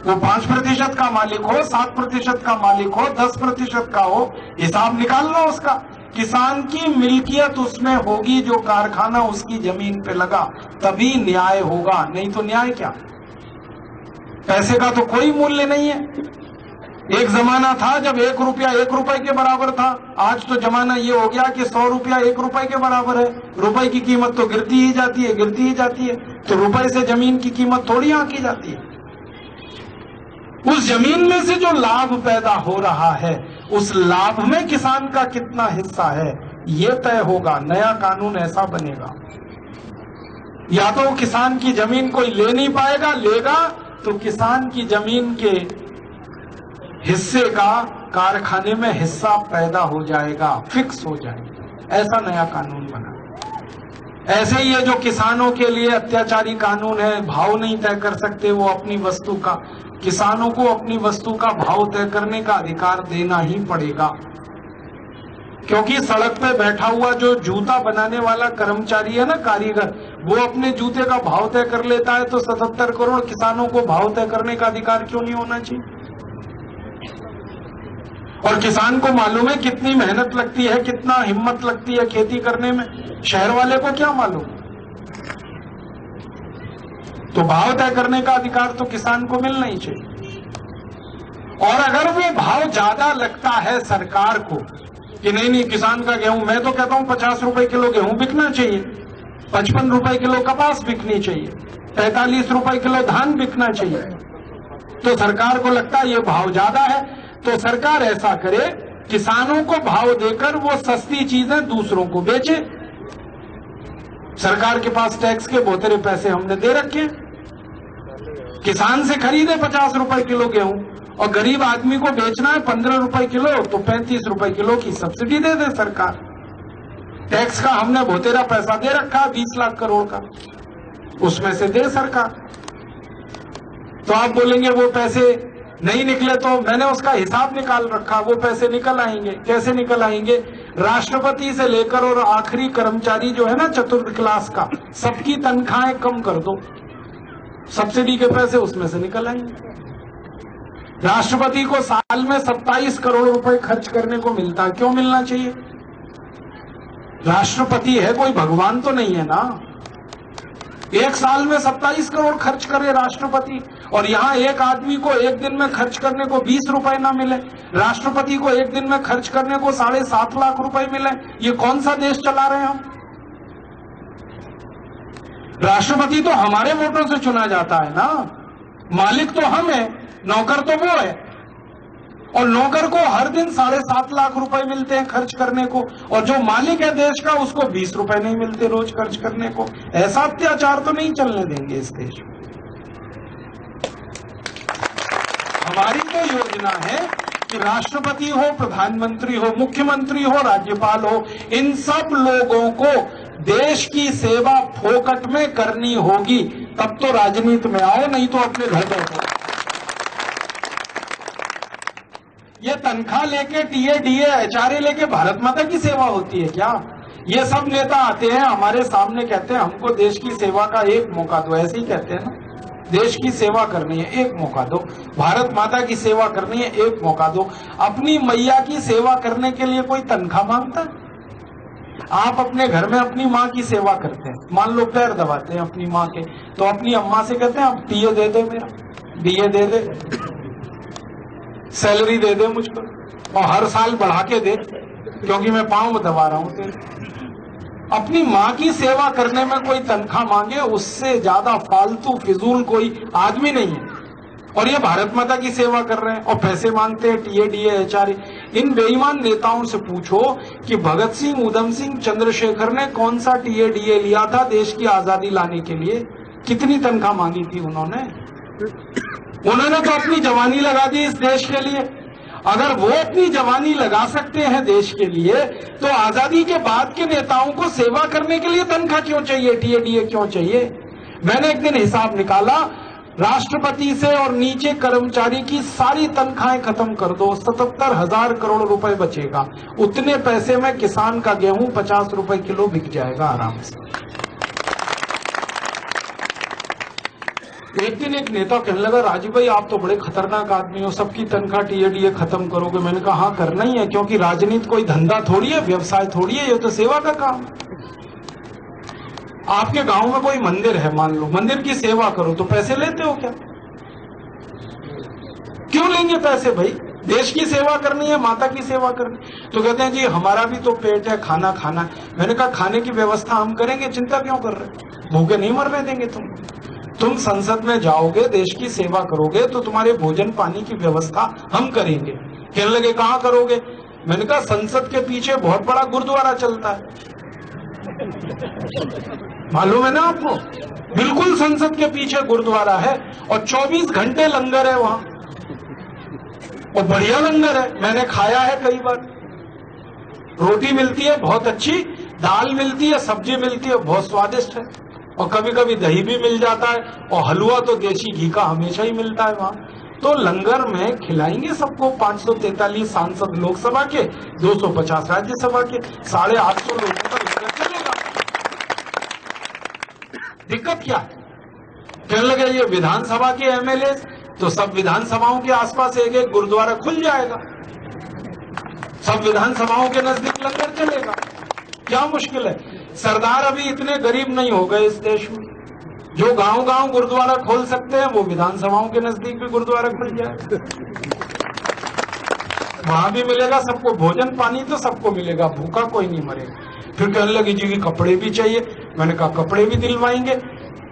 वो 5% का मालिक हो, 7% का मालिक हो, 10% का हो, हिसाब निकाल लो उसका। किसान की मिल्कियत उसमें होगी, जो कारखाना उसकी जमीन पे लगा, तभी न्याय होगा, नहीं तो न्याय क्या। पैसे का तो कोई मूल्य नहीं है। एक जमाना था जब 1 रुपया 1 रुपए के बराबर था, आज तो जमाना ये हो गया कि 100 रुपया 1 रुपए के बराबर है। रुपए की कीमत तो गिरती ही जाती है, गिरती ही जाती है। तो रुपए से जमीन की कीमत थोड़ी आंकी जाती है। उस जमीन में से जो लाभ पैदा हो रहा है, उस लाभ में किसान का कितना हिस्सा है, यह तय होगा। नया कानून ऐसा बनेगा, या तो किसान की जमीन कोई ले नहीं पाएगा, लेगा तो किसान की जमीन के हिस्से का कारखाने में हिस्सा पैदा हो जाएगा, फिक्स हो जाएगा। ऐसा नया कानून बना। ऐसे ही ये जो किसानों के लिए अत्याचारी कानून है, भाव नहीं तय कर सकते वो अपनी वस्तु का, किसानों को अपनी वस्तु का भाव तय करने का अधिकार देना ही पड़ेगा। क्योंकि सड़क पे बैठा हुआ जो जूता बनाने वाला कर्मचारी है ना, कारीगर, वो अपने जूते का भाव तय कर लेता है, तो 77 करोड़ किसानों को भाव तय करने का अधिकार क्यों नहीं होना चाहिए। और किसान को मालूम है कितनी मेहनत लगती है, कितना हिम्मत लगती है खेती करने में, शहर वाले को क्या मालूम। तो भाव तय करने का अधिकार तो किसान को मिलना ही चाहिए। और अगर वो भाव ज्यादा लगता है सरकार को कि नहीं किसान का गेहूं, मैं तो कहता हूं 50 रुपए किलो गेहूं बिकना चाहिए, 55 रुपए किलो कपास बिकनी चाहिए, 45 रुपए किलो धान बिकना चाहिए। तो सरकार को लगता है ये भाव ज्यादा है, तो सरकार ऐसा करे, किसानों को भाव देकर वो सस्ती चीजें दूसरों को बेचे। सरकार के पास टैक्स के बहुत सारे पैसे हमने दे रखे, किसान से खरीदे 50 रुपए किलो गेहूं, और गरीब आदमी को बेचना है 15 रुपए किलो, तो 35 रुपए किलो की सब्सिडी दे दे सरकार। टैक्स का हमने बहुतेरा पैसा दे रखा 20 लाख करोड़ का, उसमें से दे सरकार। तो आप बोलेंगे वो पैसे नहीं निकले, तो मैंने उसका हिसाब निकाल रखा, वो पैसे निकल आएंगे। कैसे निकल आएंगे? राष्ट्रपति से लेकर और आखिरी कर्मचारी जो है ना चतुर्थ क्लास का, सबकी तनख्वाहें कम कर दो, सब्सिडी के पैसे उसमें से निकल आएंगे। राष्ट्रपति को साल में 27 करोड़ रुपए खर्च करने को मिलता है, क्यों मिलना चाहिए? राष्ट्रपति है, कोई भगवान तो नहीं है ना। एक साल में 27 करोड़ खर्च करे राष्ट्रपति, और यहाँ एक आदमी को एक दिन में खर्च करने को 20 रुपए ना मिले, राष्ट्रपति को एक दिन में खर्च करने को 7.5 लाख रुपए मिले। ये कौन सा देश चला रहे हैं हम? राष्ट्रपति तो हमारे वोटों से चुना जाता है ना, मालिक तो हम है, नौकर तो वो है। और नौकर को हर दिन 7.5 लाख रुपए मिलते हैं खर्च करने को, और जो मालिक है देश का उसको 20 रुपए नहीं मिलते रोज खर्च करने को। ऐसा अत्याचार तो नहीं चलने देंगे इस देश में। हमारी तो योजना है कि राष्ट्रपति हो, प्रधानमंत्री हो, मुख्यमंत्री हो, राज्यपाल हो, इन सब लोगों को देश की सेवा फोकट में करनी होगी, तब तो राजनीति में आओ, नहीं तो अपने घर बैठो। ये तनख्वाह लेके टीए डीए एचआरए लेके भारत माता की सेवा होती है क्या? ये सब नेता आते हैं हमारे सामने, कहते हैं हमको देश की सेवा का एक मौका दो, ऐसे ही कहते हैं ना, देश की सेवा करनी है एक मौका दो, भारत माता की सेवा करनी है एक मौका दो। अपनी मैया की सेवा करने के लिए कोई तनख्वाह मांगता है? आप अपने घर में अपनी माँ की सेवा करते हैं, मान लो पैर दबाते हैं अपनी माँ के, तो अपनी अम्मा से कहते हैं अब टीए दे दे, मेरा डीए दे दे, सैलरी दे दे मुझको, और हर साल बढ़ा के दे, क्योंकि मैं पांव दबा रहा हूं तेरे। अपनी माँ की सेवा करने में कोई तनख्वाह मांगे, उससे ज्यादा फालतू फिजूल कोई आदमी नहीं है। और ये भारत माता की सेवा कर रहे हैं और पैसे मांगते हैं टीए डीए एचआरए। इन बेईमान नेताओं से पूछो कि भगत सिंह, उधम सिंह, चंद्रशेखर ने कौन सा टीए डीए लिया था देश की आजादी लाने के लिए? कितनी तनख्वाह मांगी थी उन्होंने? उन्होंने तो अपनी जवानी लगा दी इस देश के लिए। अगर वो अपनी जवानी लगा सकते हैं देश के लिए, तो आजादी के बाद के नेताओं को सेवा करने के लिए तनख्वाह क्यों चाहिए, टीए डीए क्यों चाहिए? मैंने एक दिन हिसाब निकाला, राष्ट्रपति से और नीचे कर्मचारी की सारी तनख्वाहें खत्म कर दो, 77,000 करोड़ रुपए बचेगा। उतने पैसे में किसान का गेहूं 50 रुपए किलो बिक जाएगा आराम से। एक दिन एक नेता कहने लगा, राजीव भाई आप तो बड़े खतरनाक आदमी हो, सबकी तनख्वाह टीएडीए खत्म करोगे। मैंने कहा हाँ करना ही है, क्योंकि राजनीति कोई धंधा थोड़ी है, व्यवसाय थोड़ी है, ये तो सेवा का काम है। आपके गांव में कोई मंदिर है, मान लो मंदिर की सेवा करो, तो पैसे लेते हो क्या? क्यों लेंगे पैसे भाई? देश की सेवा करनी है, माता की सेवा करनी। तो कहते हैं जी हमारा भी तो पेट है, खाना खाना है। मैंने कहा खाने की व्यवस्था हम करेंगे, चिंता क्यों कर रहे? भूखे नहीं मरने देंगे तुम संसद में जाओगे, देश की सेवा करोगे, तो तुम्हारे भोजन पानी की व्यवस्था हम करेंगे। कहने लगे कहाँ करोगे? मैंने कहा संसद के पीछे बहुत बड़ा गुरुद्वारा चलता है, मालूम है ना आपको? बिल्कुल संसद के पीछे गुरुद्वारा है और 24 घंटे लंगर है वहां, और बढ़िया लंगर है, मैंने खाया है कई बार। रोटी मिलती है बहुत अच्छी, दाल मिलती है, सब्जी मिलती है, बहुत स्वादिष्ट है, और कभी कभी दही भी मिल जाता है, और हलवा तो देसी घी का हमेशा ही मिलता है वहां। तो लंगर में खिलाएंगे सबको। 543 सांसद लोकसभा के, 250 राज्यसभा के, 850 लोगों का लंगर चलेगा। दिक्कत क्या है? कहने लगे ये विधानसभा के एमएलए, तो सब विधानसभाओं के आसपास एक एक गुरुद्वारा खुल जाएगा, सब विधानसभाओं के नजदीक लंगर चलेगा। क्या मुश्किल है? सरदार अभी इतने गरीब नहीं हो गए इस देश में, जो गांव गांव गुरुद्वारा खोल सकते हैं, वो विधानसभाओं के नजदीक भी गुरुद्वारा खुल जाएगा। वहां भी मिलेगा सबको भोजन पानी, तो सबको मिलेगा, भूखा कोई नहीं मरेगा। फिर कहने लगी जी कपड़े भी चाहिए। मैंने कहा कपड़े भी दिलवाएंगे।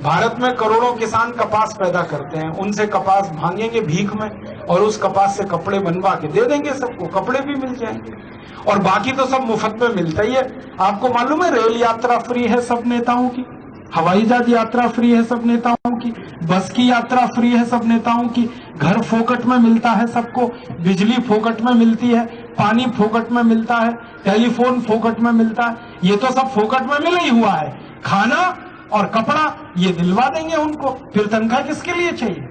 भारत में करोड़ों किसान कपास पैदा करते हैं, उनसे कपास भांगेंगे भीख में, और उस कपास से कपड़े बनवा के दे देंगे सबको, कपड़े भी मिल जाएंगे, और बाकी तो सब मुफ्त में मिलता ही है। आपको मालूम है रेल यात्रा फ्री है सब नेताओं की, हवाई जहाज यात्रा फ्री है सब नेताओं की, बस की यात्रा फ्री है सब नेताओं की, घर फोकट में मिलता है सबको, बिजली फोकट में मिलती है, पानी फोकट में मिलता है, टेलीफोन फोकट में मिलता है। ये तो सब फोकट में मिला ही हुआ है। खाना और कपड़ा ये दिलवा देंगे उनको, फिर तनख्वाह किसके लिए चाहिए?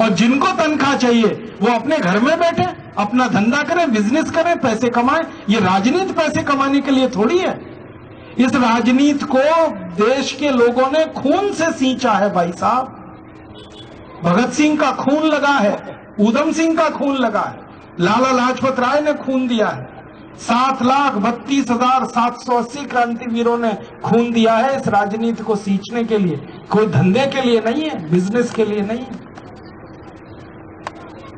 और जिनको तनख्वाह चाहिए वो अपने घर में बैठे, अपना धंधा करें, बिजनेस करें, पैसे कमाएं। ये राजनीति पैसे कमाने के लिए थोड़ी है। इस राजनीति को देश के लोगों ने खून से सींचा है भाई साहब। भगत सिंह का खून लगा है, उधम सिंह का खून लगा है, लाला लाजपत राय ने खून दिया है, 7,32,780 क्रांतिवीरों ने खून दिया है इस राजनीति को सींचने के लिए। कोई धंधे के लिए नहीं है, बिजनेस के लिए नहीं है।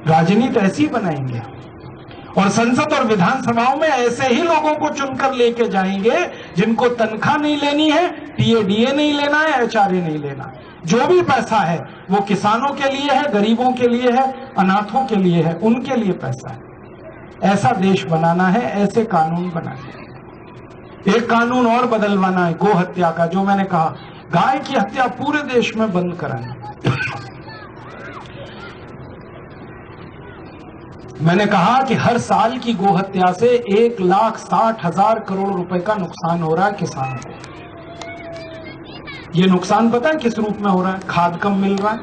राजनीति ऐसी बनाएंगे, और संसद और विधानसभाओं में ऐसे ही लोगों को चुनकर लेके जाएंगे जिनको तनख्वाह नहीं लेनी है, टीएडीए नहीं लेना है, एचआरए नहीं लेना। जो भी पैसा है वो किसानों के लिए है, गरीबों के लिए है, अनाथों के लिए है, उनके लिए पैसा है। ऐसा देश बनाना है, ऐसे कानून बनाने हैं। एक कानून और बदलवाना है गो हत्या का, जो मैंने कहा गाय की हत्या पूरे देश में बंद कराना। मैंने कहा कि हर साल की गो हत्या से 1,60,000 करोड़ रुपए का नुकसान हो रहा है किसानों को। ये नुकसान पता है किस रूप में हो रहा है? खाद कम मिल रहा है,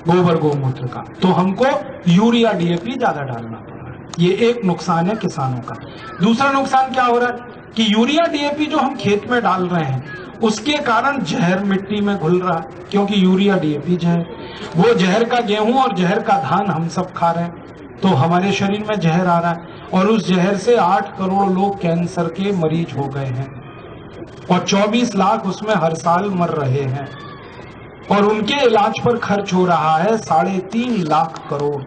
गोबर गोमूत्र का, तो हमको यूरिया डीएपी ज्यादा डालना पड़ रहा है। ये एक नुकसान है किसानों का। दूसरा नुकसान क्या हो रहा है कि यूरिया डीएपी जो हम खेत में डाल रहे हैं उसके कारण जहर मिट्टी में घुल रहा है, क्योंकि यूरिया डीएपी जहर, वो जहर का गेहूं और जहर का धान हम सब खा रहे हैं, तो हमारे शरीर में जहर आ रहा है, और उस जहर से 8 करोड़ लोग कैंसर के मरीज हो गए हैं, और 24 लाख उसमें हर साल मर रहे हैं, और उनके इलाज पर खर्च हो रहा है 3.5 लाख करोड़।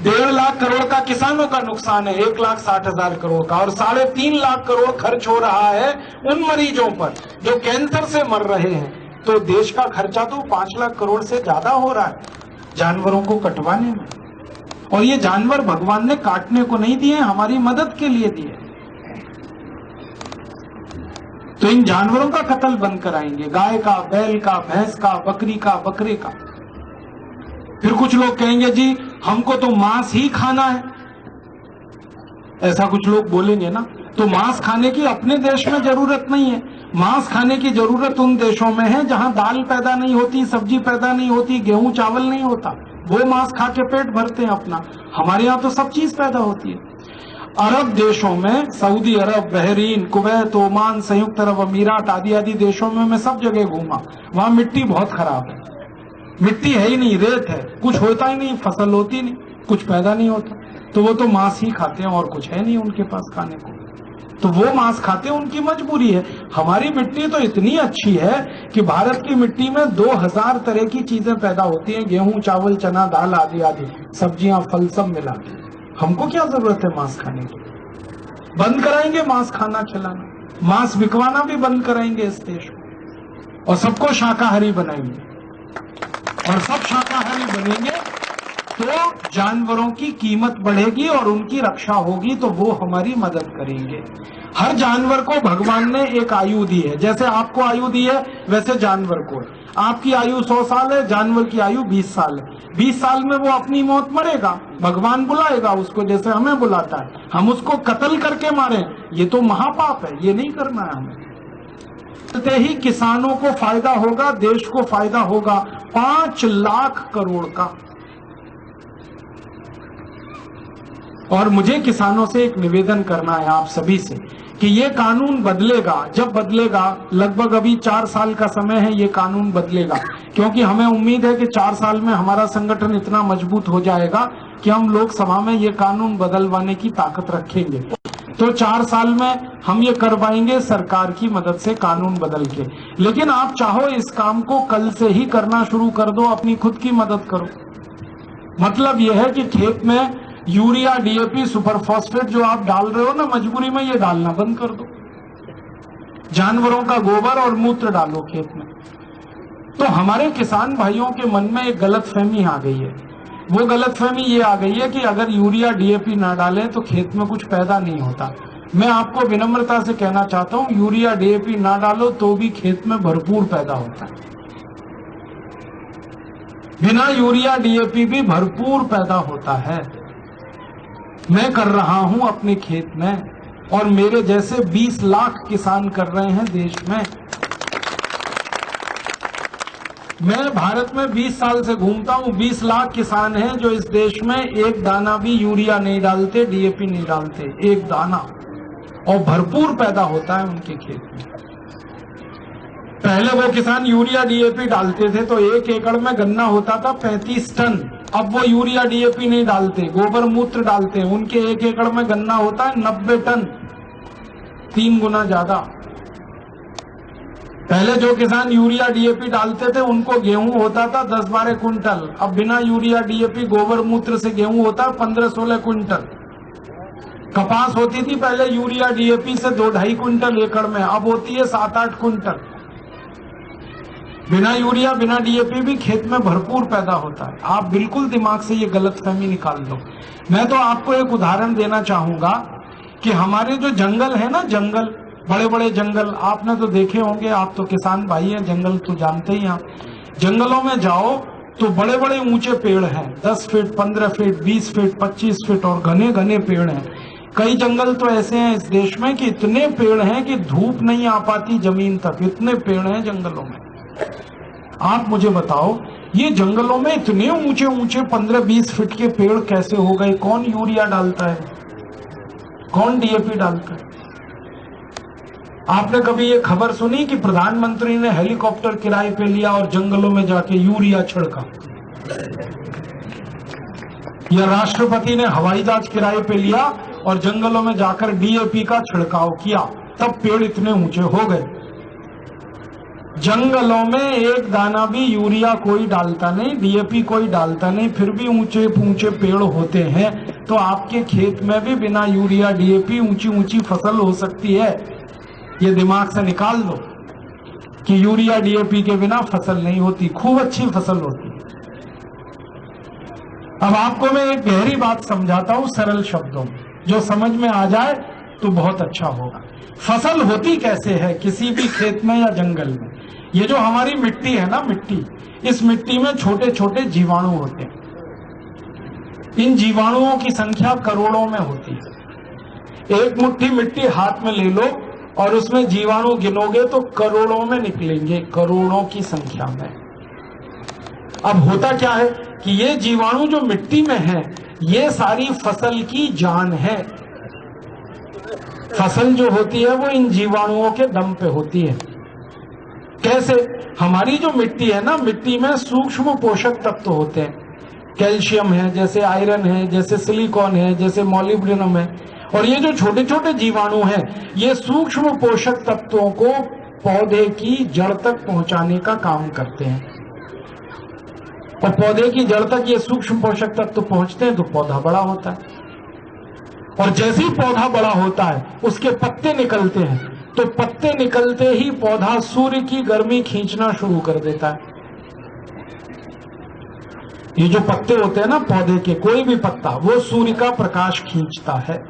1.5 लाख करोड़ का किसानों का नुकसान है, 1,60,000 करोड़ का, और 3.5 लाख करोड़ खर्च हो रहा है उन मरीजों पर जो कैंसर से मर रहे हैं। तो देश का खर्चा तो 5 लाख करोड़ से ज्यादा हो रहा है जानवरों को कटवाने में। और ये जानवर भगवान ने काटने को नहीं दिए, हमारी मदद के लिए दिए। तो इन जानवरों का कत्ल बंद कराएंगे, गाय का, बैल का, भैंस का, बकरी का, बकरे का। फिर कुछ लोग कहेंगे जी हमको तो मांस ही खाना है, ऐसा कुछ लोग बोलेंगे ना। तो मांस खाने की अपने देश में जरूरत नहीं है, मांस खाने की जरूरत उन देशों में है जहां दाल पैदा नहीं होती, सब्जी पैदा नहीं होती, गेहूं चावल नहीं होता, वो मांस खा के पेट भरते हैं अपना। हमारे यहाँ तो सब चीज पैदा होती है। अरब देशों में, सऊदी अरब, बहरीन, कुवैत, ओमान, संयुक्त अरब अमीरात आदि आदि देशों में मैं सब जगह घूमा। वहां मिट्टी बहुत खराब है, मिट्टी है ही नहीं, रेत है, कुछ होता ही नहीं, फसल होती नहीं, कुछ पैदा नहीं होता। तो वो तो मांस ही खाते हैं और कुछ है नहीं उनके पास खाने को, तो वो मांस खाते हैं, उनकी मजबूरी है। हमारी मिट्टी तो इतनी अच्छी है कि भारत की मिट्टी में 2000 तरह की चीजें पैदा होती हैं, गेहूं, चावल, चना, दाल आदि आदि, सब्जियां, फल सब मिला के। हमको क्या जरूरत है मांस खाने की? बंद कराएंगे मांस खाना खिलाना, मांस बिकवाना भी बंद कराएंगे इस देश में, और सबको शाकाहारी बनाएंगे, और सब शाकाहारी बनेंगे तो जानवरों की कीमत बढ़ेगी और उनकी रक्षा होगी, तो वो हमारी मदद करेंगे। हर जानवर को भगवान ने एक आयु दी है, जैसे आपको आयु दी है वैसे जानवर को। आपकी आयु 100 साल है, जानवर की आयु 20 साल है। 20 साल में वो अपनी मौत मरेगा, भगवान बुलाएगा उसको, जैसे हमें बुलाता है। हम उसको कत्ल करके मारें, ये तो महापाप है, ये नहीं करना है हमें। तो ही किसानों को फायदा होगा, देश को फायदा होगा 5 लाख करोड़ का। और मुझे किसानों से एक निवेदन करना है आप सभी से कि ये कानून बदलेगा। जब बदलेगा, लगभग अभी 4 साल का समय है, ये कानून बदलेगा, क्योंकि हमें उम्मीद है कि 4 साल में हमारा संगठन इतना मजबूत हो जाएगा कि हम लोकसभा में ये कानून बदलवाने की ताकत रखेंगे। तो 4 साल में हम ये करवाएंगे सरकार की मदद से, कानून बदल के। लेकिन आप चाहो इस काम को कल से ही करना शुरू कर दो, अपनी खुद की मदद करो। मतलब यह है कि खेत में यूरिया, डीएपी, सुपर फॉस्फेट जो आप डाल रहे हो ना मजबूरी में, ये डालना बंद कर दो। जानवरों का गोबर और मूत्र डालो खेत में। तो हमारे किसान भाइयों के मन में एक गलतफहमी आ गई है। वो गलतफहमी ये आ गई है कि अगर यूरिया, डीएपी ना डालें तो खेत में कुछ पैदा नहीं होता। मैं आपको विनम्रता से कहना चाहता हूं, यूरिया, डीएपी ना डालो तो भी खेत में भरपूर पैदा होता है। बिना यूरिया, डीएपी भी भरपूर पैदा होता है। मैं कर रहा हूं अपने खेत में, और मेरे जैसे 20 लाख किसान कर रहे हैं देश में। मैं भारत में 20 साल से घूमता हूं, 20 लाख किसान हैं जो इस देश में एक दाना भी यूरिया नहीं डालते, डीएपी नहीं डालते, एक दाना, और भरपूर पैदा होता है उनके खेत में। पहले वो किसान यूरिया, डीएपी डालते थे तो 1 एकड़ में गन्ना होता था 35 टन। अब वो यूरिया, डीएपी नहीं डालते, गोबर मूत्र डालते हैं, उनके 1 एकड़ में गन्ना होता है 90 टन, 3 गुना ज्यादा। पहले जो किसान यूरिया, डीएपी डालते थे उनको गेहूं होता था 10-12 कुंटल। अब बिना यूरिया, डीएपी, गोबर मूत्र से गेहूं होता है 15-16 कुंटल। कपास होती थी पहले यूरिया, डीएपी से 2-2.5 कुंटल एकड़ में, अब होती है 7-8 कुंटल। बिना यूरिया, बिना डीएपी भी खेत में भरपूर पैदा होता है। आप बिल्कुल दिमाग से ये गलतफहमी निकाल दो। मैं तो आपको एक उदाहरण देना चाहूंगा कि हमारे जो जंगल है ना, जंगल, बड़े बड़े जंगल आपने तो देखे होंगे, आप तो किसान भाई हैं, जंगल तो जानते ही हैं। जंगलों में जाओ तो बड़े बड़े ऊंचे पेड़ हैं, 10 फीट, 15 फीट, 20 फीट, 25 फीट, और घने घने पेड़ हैं। कई जंगल तो ऐसे हैं इस देश में कि इतने पेड़ हैं कि धूप नहीं आ पाती जमीन तक, इतने पेड़ हैं जंगलों में। आप मुझे बताओ, ये जंगलों में इतने ऊंचे ऊंचे 15-20 फीट के पेड़ कैसे हो गए? कौन यूरिया डालता है, कौन डीएपी डालता है? आपने कभी ये खबर सुनी कि प्रधानमंत्री ने हेलीकॉप्टर किराए पे लिया और जंगलों में जाके यूरिया छिड़का? या राष्ट्रपति ने हवाई जहाज किराए पे लिया और जंगलों में जाकर डीएपी का छिड़काव किया, तब पेड़ इतने ऊंचे हो गए? जंगलों में एक दाना भी यूरिया कोई डालता नहीं, डीएपी कोई डालता नहीं, फिर भी ऊंचे ऊंचे पेड़ होते हैं। तो आपके खेत में भी बिना यूरिया, डीएपी ऊंची ऊंची फसल हो सकती है। ये दिमाग से निकाल दो कि यूरिया, डीएपी के बिना फसल नहीं होती, खूब अच्छी फसल होती। अब आपको मैं एक गहरी बात समझाता हूं सरल शब्दों में, जो समझ में आ जाए तो बहुत अच्छा होगा। फसल होती कैसे है किसी भी खेत में या जंगल में? ये जो हमारी मिट्टी है ना, मिट्टी, इस मिट्टी में छोटे छोटे जीवाणु होते हैं। इन जीवाणुओं की संख्या करोड़ों में होती है। एक मुट्ठी मिट्टी हाथ में ले लो और उसमें जीवाणु गिनोगे तो करोड़ों में निकलेंगे, करोड़ों की संख्या में। अब होता क्या है कि ये जीवाणु जो मिट्टी में है, ये सारी फसल की जान है। फसल जो होती है वो इन जीवाणुओं के दम पे होती है। कैसे? हमारी जो मिट्टी है ना, मिट्टी में सूक्ष्म पोषक तत्व होते हैं, कैल्शियम है, जैसे आयरन है, जैसे सिलिकॉन है, जैसे मॉलिब्डेनम है। और ये जो छोटे छोटे जीवाणु हैं, ये सूक्ष्म पोषक तत्वों को पौधे की जड़ तक पहुंचाने का काम करते हैं। और पौधे की जड़ तक ये सूक्ष्म पोषक तत्व पहुंचते हैं तो पौधा बड़ा होता है। और जैसे ही पौधा बड़ा होता है उसके पत्ते निकलते हैं, तो पत्ते निकलते ही पौधा सूर्य की गर्मी खींचना शुरू कर देता है। ये जो पत्ते होते हैं ना पौधे के, कोई भी पत्ता, वो सूर्य का प्रकाश खींचता है।